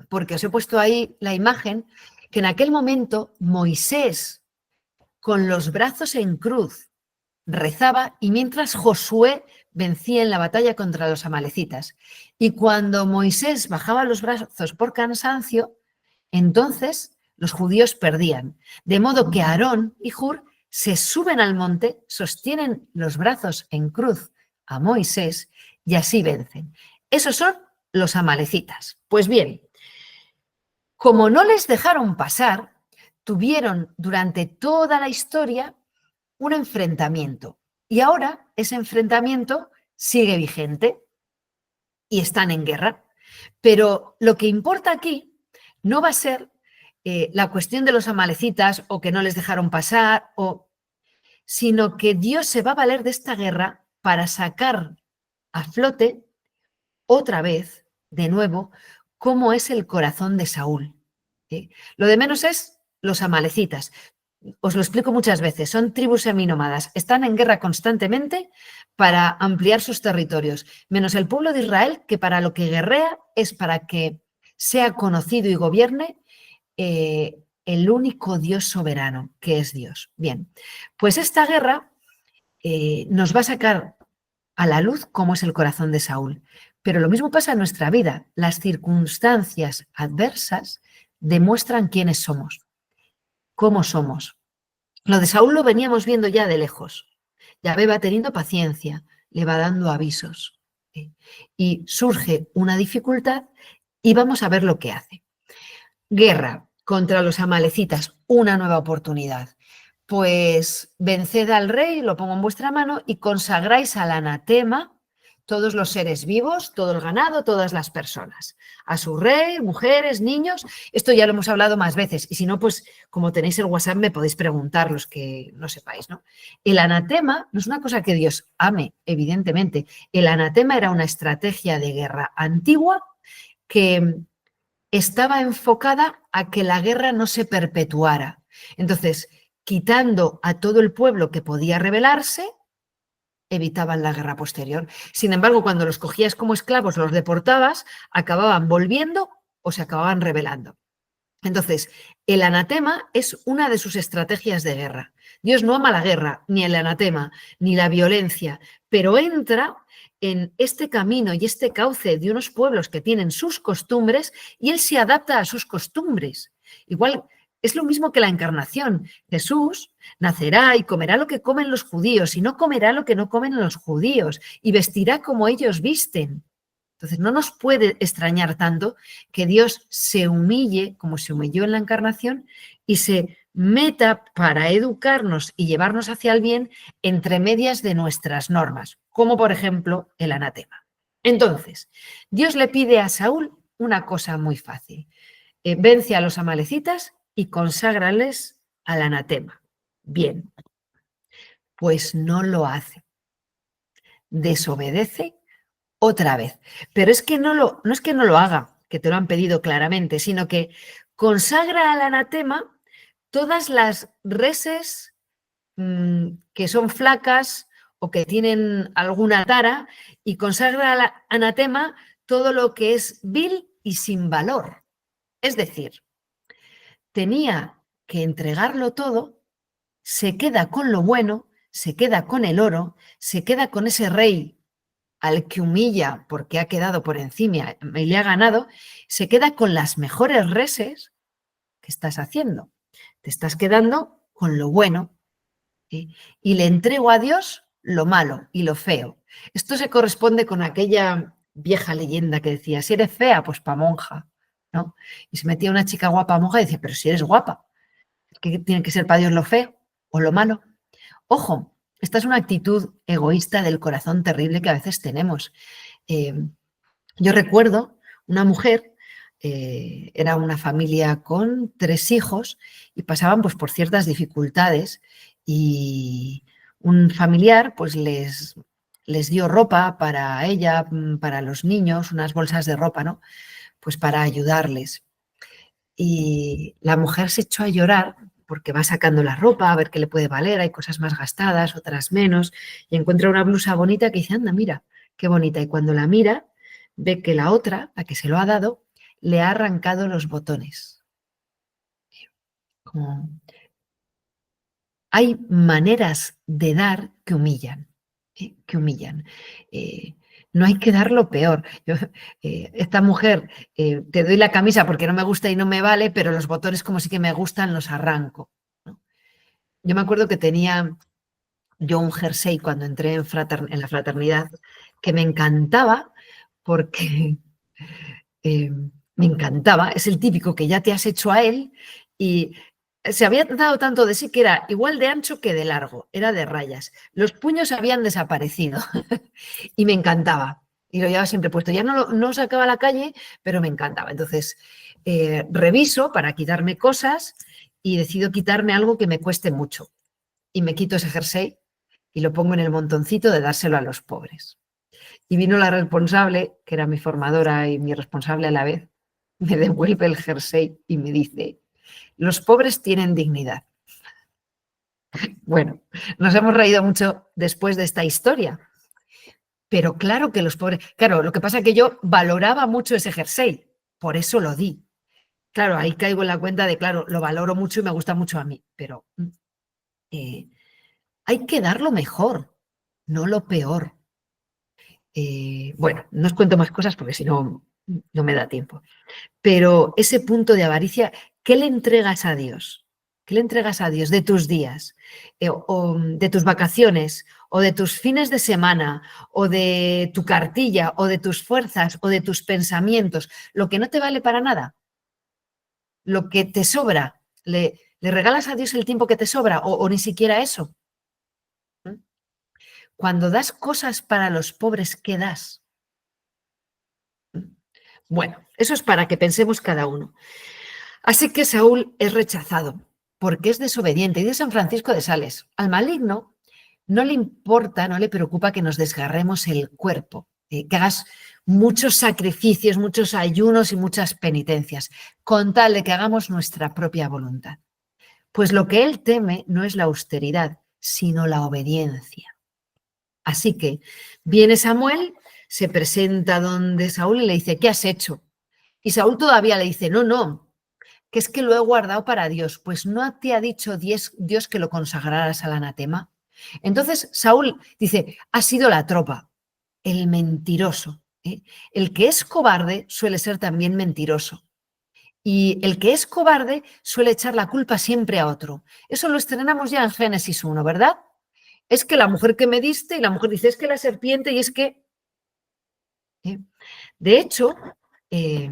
porque os he puesto ahí la imagen, que en aquel momento Moisés, con los brazos en cruz, rezaba y mientras Josué vencía en la batalla contra los amalecitas. Y cuando Moisés bajaba los brazos por cansancio, entonces los judíos perdían. De modo que Aarón y Hur se suben al monte, sostienen los brazos en cruz a Moisés y así vencen. Esos son los amalecitas. Pues bien, como no les dejaron pasar, tuvieron durante toda la historia un enfrentamiento. Y ahora ese enfrentamiento sigue vigente y están en guerra. Pero lo que importa aquí no va a ser la cuestión de los amalecitas o que no les dejaron pasar, sino que Dios se va a valer de esta guerra para sacar a flote otra vez, de nuevo, cómo es el corazón de Saúl. Lo de menos es los amalecitas. Os lo explico muchas veces, son tribus seminómadas, están en guerra constantemente para ampliar sus territorios, menos el pueblo de Israel, que para lo que guerrea es para que sea conocido y gobierne el único Dios soberano, que es Dios. Bien, pues esta guerra nos va a sacar a la luz cómo es el corazón de Saúl. Pero lo mismo pasa en nuestra vida. Las circunstancias adversas demuestran quiénes somos, cómo somos. Lo de Saúl lo veníamos viendo ya de lejos. Yahvé va teniendo paciencia, le va dando avisos. Y surge una dificultad y vamos a ver lo que hace. Guerra contra los amalecitas, una nueva oportunidad. Pues venced al rey, lo pongo en vuestra mano, y consagráis al anatema todos los seres vivos, todo el ganado, todas las personas. A su rey, mujeres, niños. Esto ya lo hemos hablado más veces. Y si no, pues como tenéis el WhatsApp me podéis preguntar los que no sepáis, ¿no? El anatema no es una cosa que Dios ame, evidentemente. El anatema era una estrategia de guerra antigua que estaba enfocada a que la guerra no se perpetuara. Entonces, quitando a todo el pueblo que podía rebelarse, evitaban la guerra posterior. Sin embargo, cuando los cogías como esclavos, los deportabas, acababan volviendo o se acababan rebelando. Entonces, el anatema es una de sus estrategias de guerra. Dios no ama la guerra, ni el anatema, ni la violencia, pero entra en este camino y este cauce de unos pueblos que tienen sus costumbres y él se adapta a sus costumbres. Igual es lo mismo que la encarnación. Jesús nacerá y comerá lo que comen los judíos y no comerá lo que no comen los judíos y vestirá como ellos visten. Entonces, no nos puede extrañar tanto que Dios se humille, como se humilló en la encarnación, y se meta para educarnos y llevarnos hacia el bien entre medias de nuestras normas, como por ejemplo el anatema. Entonces, Dios le pide a Saúl una cosa muy fácil. Vence a los amalecitas y conságrales al anatema. Bien, pues no lo hace. Desobedece otra vez. Pero es que no es que no lo haga, que te lo han pedido claramente, sino que consagra al anatema todas las reses que son flacas o que tienen alguna tara y consagra al anatema todo lo que es vil y sin valor. Es decir, tenía que entregarlo todo, se queda con lo bueno, se queda con el oro, se queda con ese rey al que humilla porque ha quedado por encima y le ha ganado, se queda con las mejores reses que estás haciendo. Te estás quedando con lo bueno. Y le entrego a Dios lo malo y lo feo. Esto se corresponde con aquella vieja leyenda que decía, si eres fea, pues pa' monja, ¿no? Y se metía una chica guapa a monja y decía, pero si eres guapa, ¿qué tiene que ser para Dios lo feo o lo malo? Ojo, esta es una actitud egoísta del corazón terrible que a veces tenemos. Eh, yo recuerdo una mujer, era una familia con 3 hijos y pasaban pues, por ciertas dificultades y un familiar pues, les dio ropa para ella, para los niños, unas bolsas de ropa, ¿no? Pues para ayudarles. Y la mujer se echó a llorar porque va sacando la ropa a ver qué le puede valer, hay cosas más gastadas, otras menos, y encuentra una blusa bonita que dice, anda, mira, qué bonita. Y cuando la mira, ve que la otra, la que se lo ha dado, le ha arrancado los botones. Como hay maneras de dar que humillan, que humillan. Eh, no hay que dar lo peor. Yo, esta mujer, te doy la camisa porque no me gusta y no me vale, pero los botones como sí que me gustan, los arranco, ¿no? Yo me acuerdo que tenía yo un jersey cuando entré en la fraternidad que me encantaba porque eh, me encantaba. Es el típico que ya te has hecho a él y se había dado tanto de sí que era igual de ancho que de largo, era de rayas. Los puños habían desaparecido y me encantaba. Y lo llevaba siempre puesto. Ya no sacaba a la calle, pero me encantaba. Entonces, reviso para quitarme cosas y decido quitarme algo que me cueste mucho. Y me quito ese jersey y lo pongo en el montoncito de dárselo a los pobres. Y vino la responsable, que era mi formadora y mi responsable a la vez, me devuelve el jersey y me dice, los pobres tienen dignidad. Bueno, nos hemos reído mucho después de esta historia, pero claro que los pobres, claro, lo que pasa es que yo valoraba mucho ese jersey, por eso lo di. Claro, ahí caigo en la cuenta de, claro, lo valoro mucho y me gusta mucho a mí, pero eh, hay que dar lo mejor, no lo peor. Bueno, no os cuento más cosas porque si no, no me da tiempo. Pero ese punto de avaricia, ¿qué le entregas a Dios? ¿Qué le entregas a Dios de tus días, o de tus vacaciones, o de tus fines de semana, o de tu cartilla, o de tus fuerzas, o de tus pensamientos? Lo que no te vale para nada, lo que te sobra, ¿le regalas a Dios el tiempo que te sobra o ni siquiera eso? Cuando das cosas para los pobres, ¿qué das? Bueno, eso es para que pensemos cada uno. Así que Saúl es rechazado porque es desobediente. Y de San Francisco de Sales, al maligno no le importa, no le preocupa que nos desgarremos el cuerpo, que hagas muchos sacrificios, muchos ayunos y muchas penitencias, con tal de que hagamos nuestra propia voluntad. Pues lo que él teme no es la austeridad, sino la obediencia. Así que viene Samuel, se presenta donde Saúl y le dice, ¿qué has hecho? Y Saúl todavía le dice, no, que es que lo he guardado para Dios. Pues no te ha dicho Dios que lo consagraras al anatema. Entonces Saúl dice, ha sido la tropa, el mentiroso. El que es cobarde suele ser también mentiroso. Y el que es cobarde suele echar la culpa siempre a otro. Eso lo estrenamos ya en Génesis 1, ¿verdad? Es que la mujer que me diste, y la mujer dice, es que la serpiente, y es que... De hecho, eh,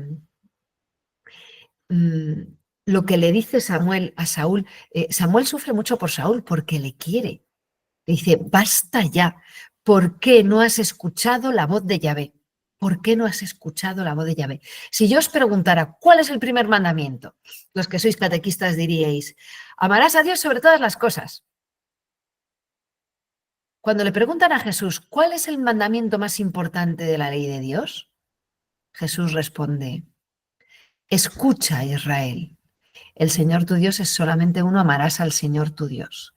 lo que le dice Samuel a Saúl, Samuel sufre mucho por Saúl porque le quiere. Le dice, basta ya, ¿por qué no has escuchado la voz de Yahvé? ¿Por qué no has escuchado la voz de Yahvé? Si yo os preguntara, ¿cuál es el primer mandamiento? Los que sois catequistas diríais, amarás a Dios sobre todas las cosas. Cuando le preguntan a Jesús, ¿cuál es el mandamiento más importante de la ley de Dios? Jesús responde, escucha, Israel. El Señor tu Dios es solamente uno, amarás al Señor tu Dios.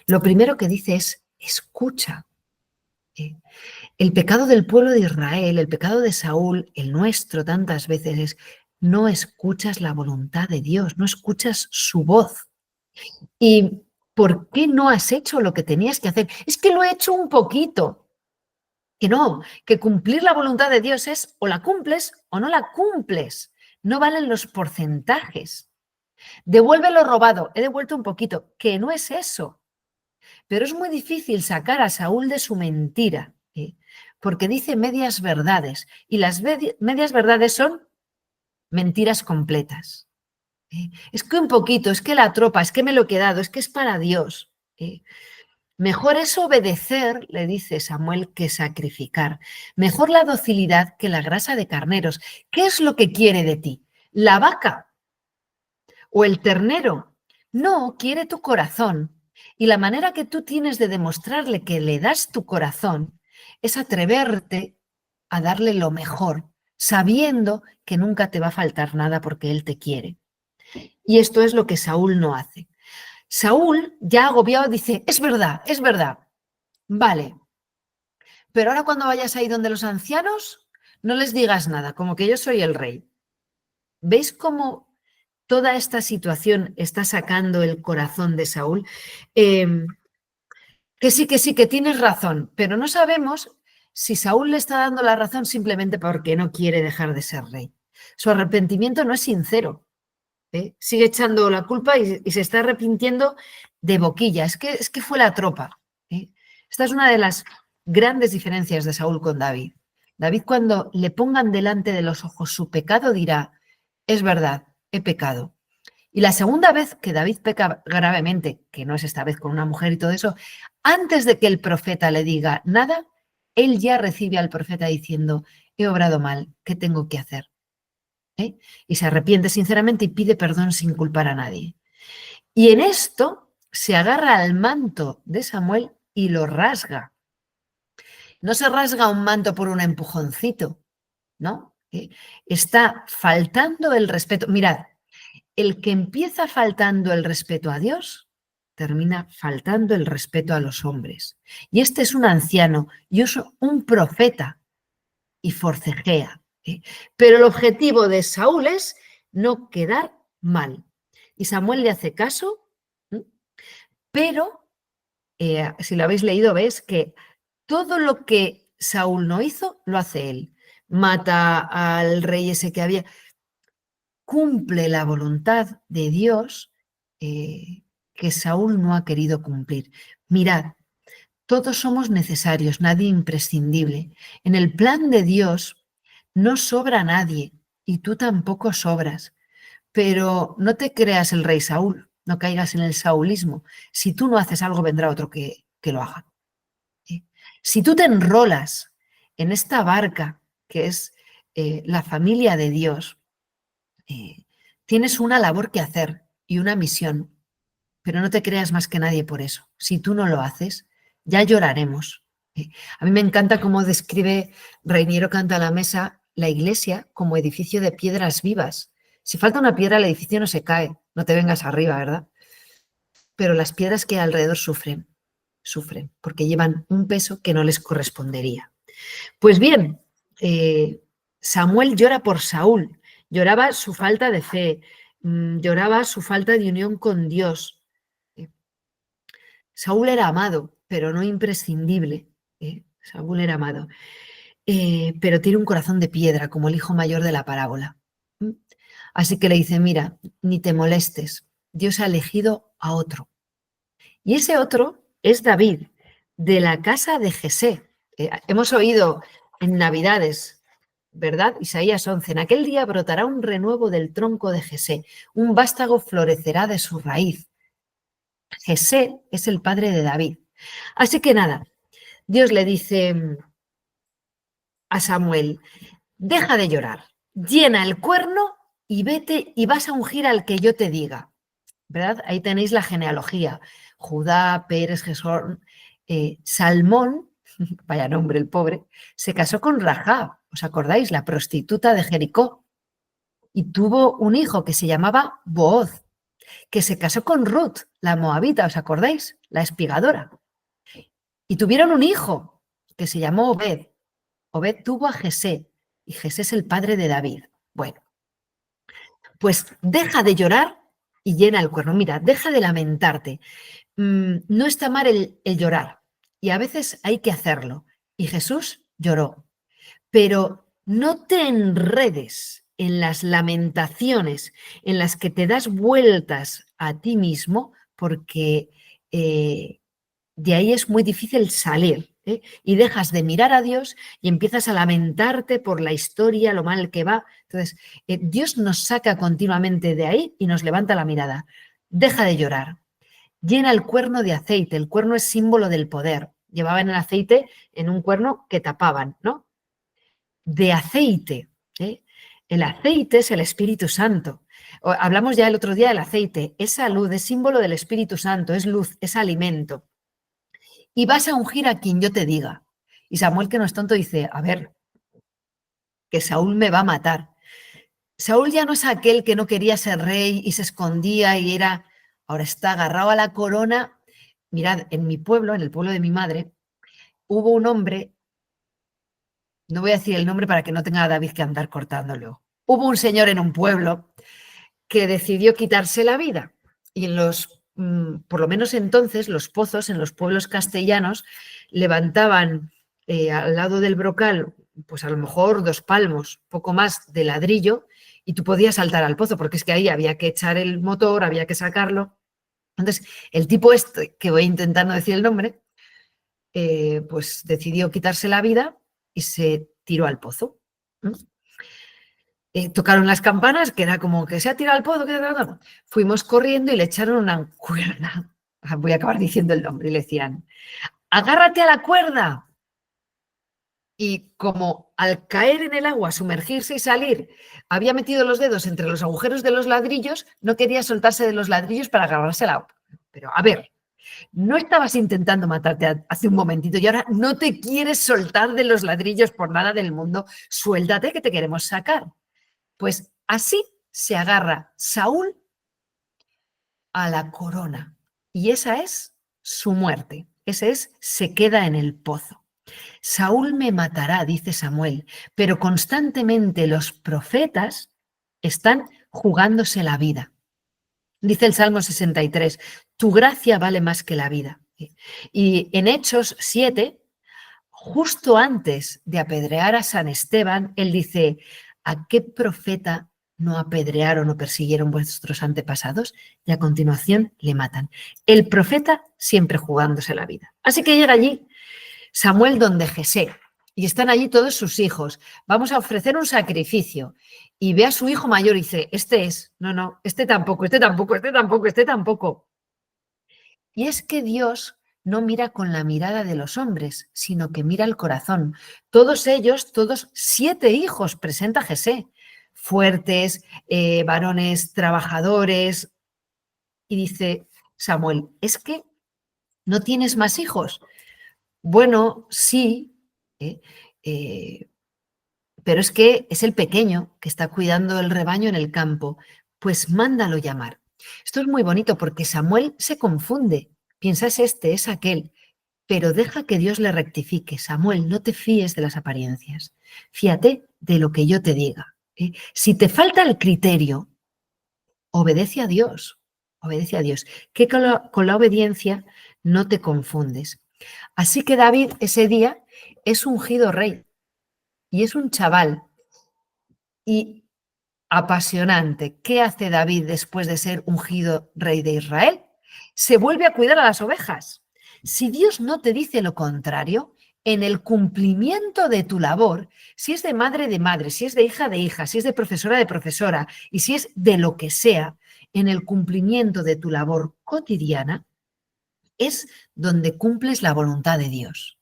Lo primero que dice es, escucha. El pecado del pueblo de Israel, el pecado de Saúl, el nuestro tantas veces es, no escuchas la voluntad de Dios, no escuchas su voz. ¿Y por qué no has hecho lo que tenías que hacer? Es que lo he hecho un poquito. Que no, que cumplir la voluntad de Dios es o la cumples o no la cumples. No valen los porcentajes. Devuelve lo robado, he devuelto un poquito, que no es eso. pero es muy difícil sacar a Saúl de su mentira, porque dice medias verdades, y las medias verdades son mentiras completas. Es que un poquito, es que la tropa, es que me lo he quedado, es que es para Dios. Mejor es obedecer, le dice Samuel, que sacrificar. Mejor la docilidad que la grasa de carneros. ¿Qué es lo que quiere de ti? ¿La vaca o el ternero? No, quiere tu corazón. Y la manera que tú tienes de demostrarle que le das tu corazón es atreverte a darle lo mejor, sabiendo que nunca te va a faltar nada porque él te quiere. Y esto es lo que Saúl no hace. Saúl, ya agobiado, dice, es verdad, vale, pero ahora cuando vayas ahí donde los ancianos, no les digas nada, como que yo soy el rey. ¿Veis cómo toda esta situación está sacando el corazón de Saúl? Que sí, que tienes razón, pero no sabemos si Saúl le está dando la razón simplemente porque no quiere dejar de ser rey. Su arrepentimiento no es sincero. Sigue echando la culpa y se está arrepintiendo de boquilla. Es que fue la tropa. Esta es una de las grandes diferencias de Saúl con David. David, cuando le pongan delante de los ojos su pecado, dirá, es verdad, he pecado. Y la segunda vez que David peca gravemente, que no es esta vez con una mujer y todo eso, antes de que el profeta le diga nada, él ya recibe al profeta diciendo, he obrado mal, ¿qué tengo que hacer? Y se arrepiente sinceramente y pide perdón sin culpar a nadie. Y en esto se agarra al manto de Samuel y lo rasga. No se rasga un manto por un empujoncito, ¿no? Está faltando el respeto. Mirad, el que empieza faltando el respeto a Dios, termina faltando el respeto a los hombres. Y este es un anciano y es un profeta y forcejea. Pero el objetivo de Saúl es no quedar mal. Y Samuel le hace caso, pero si lo habéis leído, ves que todo lo que Saúl no hizo, lo hace él. Mata al rey ese que había. Cumple la voluntad de Dios que Saúl no ha querido cumplir. Mirad, todos somos necesarios, nadie imprescindible. En el plan de Dios no sobra nadie y tú tampoco sobras. Pero no te creas el rey Saúl, no caigas en el saulismo. Si tú no haces algo, vendrá otro que lo haga. Si tú te enrolas en esta barca que es la familia de Dios, tienes una labor que hacer y una misión, pero no te creas más que nadie por eso. Si tú no lo haces, ya lloraremos. A mí me encanta cómo describe Reiniero Cantalamessa la iglesia como edificio de piedras vivas. Si falta una piedra, el edificio no se cae, no te vengas arriba, ¿verdad? Pero las piedras que alrededor sufren, porque llevan un peso que no les correspondería. Pues bien, Samuel llora por Saúl, lloraba su falta de fe, lloraba su falta de unión con Dios. Saúl era amado, pero no imprescindible. Saúl era amado, pero tiene un corazón de piedra, como el hijo mayor de la parábola. Así que le dice, mira, ni te molestes, Dios ha elegido a otro. Y ese otro es David, de la casa de Jesé. Hemos oído en Navidades, ¿verdad? Isaías 11, en aquel día brotará un renuevo del tronco de Jesé, un vástago florecerá de su raíz. Jesé es el padre de David. Así que nada, Dios le dice a Samuel, deja de llorar, llena el cuerno y vete y vas a ungir al que yo te diga. ¿Verdad? Ahí tenéis la genealogía. Judá, Pérez, Gesón, Salmón, vaya nombre el pobre, se casó con Rahab, ¿os acordáis? La prostituta de Jericó. Y tuvo un hijo que se llamaba Booz, que se casó con Ruth, la moabita, ¿os acordáis? La espigadora. Y tuvieron un hijo que se llamó Obed. Obed tuvo a Jesé, y Jesé es el padre de David. Bueno, pues deja de llorar y llena el cuerno. Mira, deja de lamentarte. No está mal el llorar, y a veces hay que hacerlo. Y Jesús lloró, pero no te enredes en las lamentaciones en las que te das vueltas a ti mismo, porque de ahí es muy difícil salir, ¿eh? Y dejas de mirar a Dios y empiezas a lamentarte por la historia, lo mal que va. Entonces, Dios nos saca continuamente de ahí y nos levanta la mirada. Deja de llorar. Llena el cuerno de aceite. El cuerno es símbolo del poder. Llevaban el aceite en un cuerno que tapaban, ¿no? De aceite, ¿eh? El aceite es el Espíritu Santo. Hablamos ya el otro día del aceite. Es salud, es símbolo del Espíritu Santo, es luz, es alimento. Y vas a ungir a quien yo te diga. Y Samuel, que no es tonto, dice, a ver, que Saúl me va a matar. Saúl ya no es aquel que no quería ser rey y se escondía y era, ahora está agarrado a la corona. Mirad, en mi pueblo, en el pueblo de mi madre, hubo un hombre, no voy a decir el nombre para que no tenga a David que andar cortándolo. Hubo un señor en un pueblo que decidió quitarse la vida. Y en los, por lo menos entonces, los pozos en los pueblos castellanos levantaban al lado del brocal, pues a lo mejor 2 palmos, poco más de ladrillo, y tú podías saltar al pozo, porque es que ahí había que echar el motor, había que sacarlo. Entonces, el tipo este, que voy a intentar no decir el nombre, pues decidió quitarse la vida y se tiró al pozo. Tocaron las campanas, que era como que se ha tirado al pozo. Fuimos corriendo y le echaron una cuerda. Voy a acabar diciendo el nombre. Y le decían, agárrate a la cuerda. Y como al caer en el agua, sumergirse y salir, había metido los dedos entre los agujeros de los ladrillos, no quería soltarse de los ladrillos para agarrarse al agua. Pero a ver, no estabas intentando matarte hace un momentito y ahora no te quieres soltar de los ladrillos por nada del mundo. Suéltate que te queremos sacar. Pues así se agarra Saúl a la corona y esa es su muerte. Ese es, se queda en el pozo. Saúl me matará, dice Samuel, pero constantemente los profetas están jugándose la vida. Dice el Salmo 63, tu gracia vale más que la vida. Y en Hechos 7, justo antes de apedrear a San Esteban, él dice, ¿a qué profeta no apedrearon o persiguieron vuestros antepasados? Y a continuación le matan. El profeta siempre jugándose la vida. Así que llega allí Samuel donde Jesé y están allí todos sus hijos. Vamos a ofrecer un sacrificio. Y ve a su hijo mayor y dice, este es, no, este tampoco, este tampoco, este tampoco, este tampoco. Y es que Dios no mira con la mirada de los hombres, sino que mira el corazón. Todos ellos, todos 7 hijos presenta Jesé, fuertes, varones trabajadores. Y dice Samuel, ¿es que no tienes más hijos? Bueno, sí, pero es que es el pequeño que está cuidando el rebaño en el campo, pues mándalo llamar. Esto es muy bonito porque Samuel se confunde, piensa es este, es aquel, pero deja que Dios le rectifique. Samuel, no te fíes de las apariencias, fíate de lo que yo te diga. Si te falta el criterio, obedece a Dios, obedece a Dios, que con la obediencia no te confundes. Así que David ese día es ungido rey y es un chaval y apasionante. ¿Qué hace David después de ser ungido rey de Israel? Se vuelve a cuidar a las ovejas. Si Dios no te dice lo contrario, en el cumplimiento de tu labor, si es de madre, si es de hija, si es de profesora y si es de lo que sea, en el cumplimiento de tu labor cotidiana, es donde cumples la voluntad de Dios.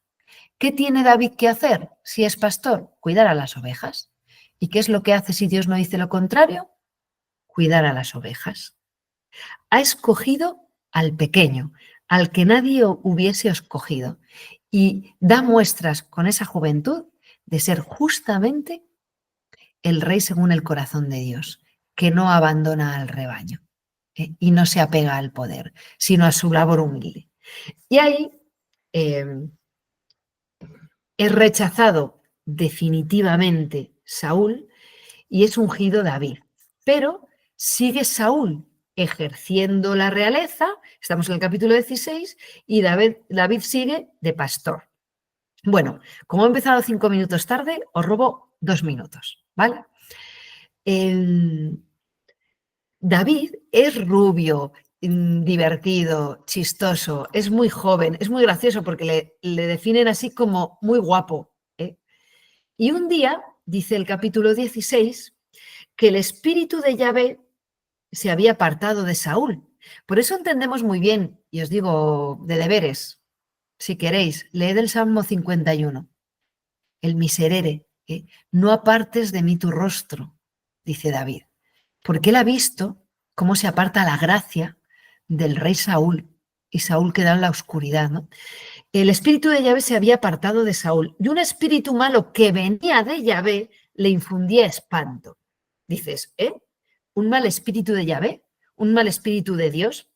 ¿Qué tiene David que hacer si es pastor? Cuidar a las ovejas. ¿Y qué es lo que hace si Dios no dice lo contrario? Cuidar a las ovejas. Ha escogido al pequeño, al que nadie hubiese escogido, y da muestras con esa juventud de ser justamente el rey según el corazón de Dios, que no abandona al rebaño y no se apega al poder, sino a su labor humilde. Y ahí es rechazado definitivamente Saúl y es ungido David. Pero sigue Saúl ejerciendo la realeza, estamos en el capítulo 16, y David sigue de pastor. Bueno, como he empezado 5 minutos tarde, os robo 2 minutos, ¿vale? David es rubio, divertido, chistoso, es muy joven, es muy gracioso porque le definen así como muy guapo. Y un día, dice el capítulo 16, que el espíritu de Yahvé se había apartado de Saúl. Por eso entendemos muy bien, y os digo de deberes, si queréis, leed el Salmo 51, el miserere, no apartes de mí tu rostro, dice David, porque él ha visto cómo se aparta la gracia del rey Saúl, y Saúl queda en la oscuridad, ¿no? El espíritu de Yahvé se había apartado de Saúl, y un espíritu malo que venía de Yahvé le infundía espanto. Dices, ¿un mal espíritu de Yahvé? ¿Un mal espíritu de Dios?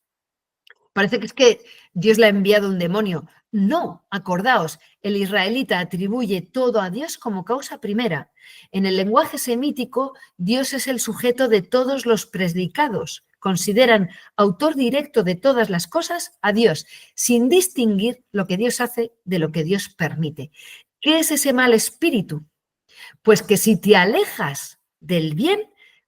Parece que es que Dios le ha enviado un demonio. No, acordaos, el israelita atribuye todo a Dios como causa primera. En el lenguaje semítico, Dios es el sujeto de todos los predicados. Consideran autor directo de todas las cosas a Dios, sin distinguir lo que Dios hace de lo que Dios permite. ¿Qué es ese mal espíritu? Pues que si te alejas del bien,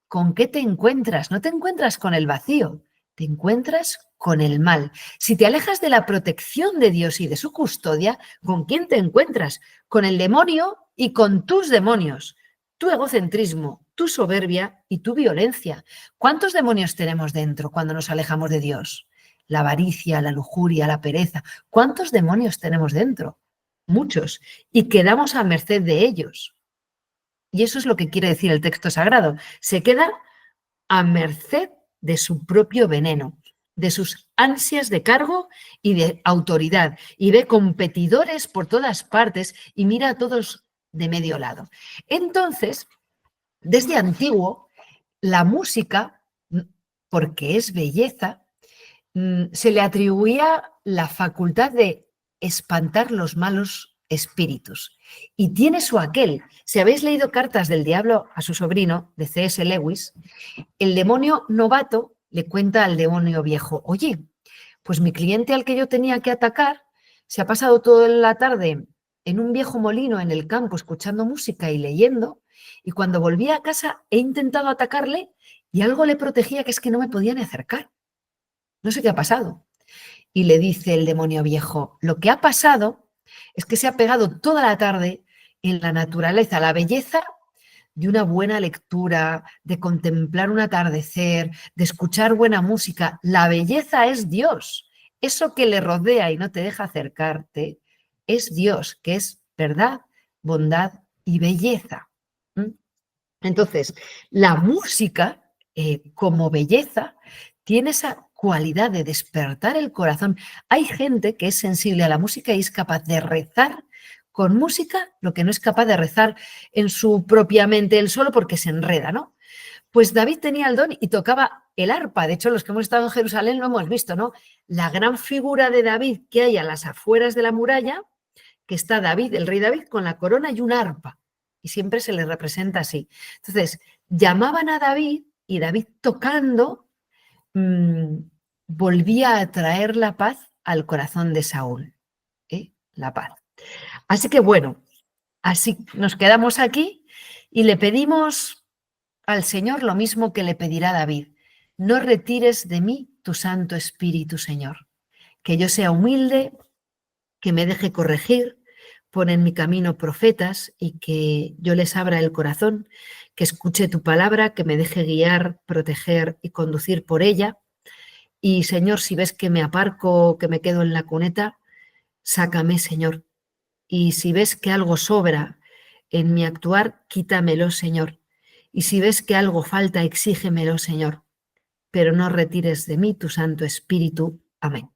¿con qué te encuentras? No te encuentras con el vacío, te encuentras con el mal. Si te alejas de la protección de Dios y de su custodia, ¿con quién te encuentras? Con el demonio y con tus demonios, tu egocentrismo, tu soberbia y tu violencia. ¿Cuántos demonios tenemos dentro cuando nos alejamos de Dios? La avaricia, la lujuria, la pereza. ¿Cuántos demonios tenemos dentro? Muchos. Y quedamos a merced de ellos. Y eso es lo que quiere decir el texto sagrado. Se queda a merced de su propio veneno, de sus ansias de cargo y de autoridad. Y ve competidores por todas partes y mira a todos de medio lado. Entonces, desde antiguo, la música, porque es belleza, se le atribuía la facultad de espantar los malos espíritus. Y tiene su aquel. Si habéis leído Cartas del Diablo a su sobrino, de C.S. Lewis, el demonio novato le cuenta al demonio viejo, oye, pues mi cliente al que yo tenía que atacar se ha pasado toda la tarde en un viejo molino en el campo escuchando música y leyendo, y cuando volví a casa he intentado atacarle y algo le protegía que es que no me podía ni acercar. No sé qué ha pasado. Y le dice el demonio viejo, lo que ha pasado es que se ha pegado toda la tarde en la naturaleza, la belleza de una buena lectura, de contemplar un atardecer, de escuchar buena música. La belleza es Dios. Eso que le rodea y no te deja acercarte es Dios, que es verdad, bondad y belleza. Entonces, la música, como belleza, tiene esa cualidad de despertar el corazón. Hay gente que es sensible a la música y es capaz de rezar con música lo que no es capaz de rezar en su propia mente él solo porque se enreda, ¿no? Pues David tenía el don y tocaba el arpa. De hecho, los que hemos estado en Jerusalén lo hemos visto, ¿no? La gran figura de David que hay a las afueras de la muralla, que está David, el rey David, con la corona y un arpa. Y siempre se le representa así. Entonces, llamaban a David y David tocando volvía a traer la paz al corazón de Saúl. La paz. Así que bueno, así nos quedamos aquí y le pedimos al Señor lo mismo que le pedirá David. No retires de mí tu Santo Espíritu, Señor. Que yo sea humilde, que me deje corregir, pon en mi camino profetas y que yo les abra el corazón, que escuche tu palabra, que me deje guiar, proteger y conducir por ella. Y Señor, si ves que me aparco, que me quedo en la cuneta, sácame, Señor. Y si ves que algo sobra en mi actuar, quítamelo, Señor. Y si ves que algo falta, exígemelo, Señor. Pero no retires de mí tu Santo Espíritu. Amén.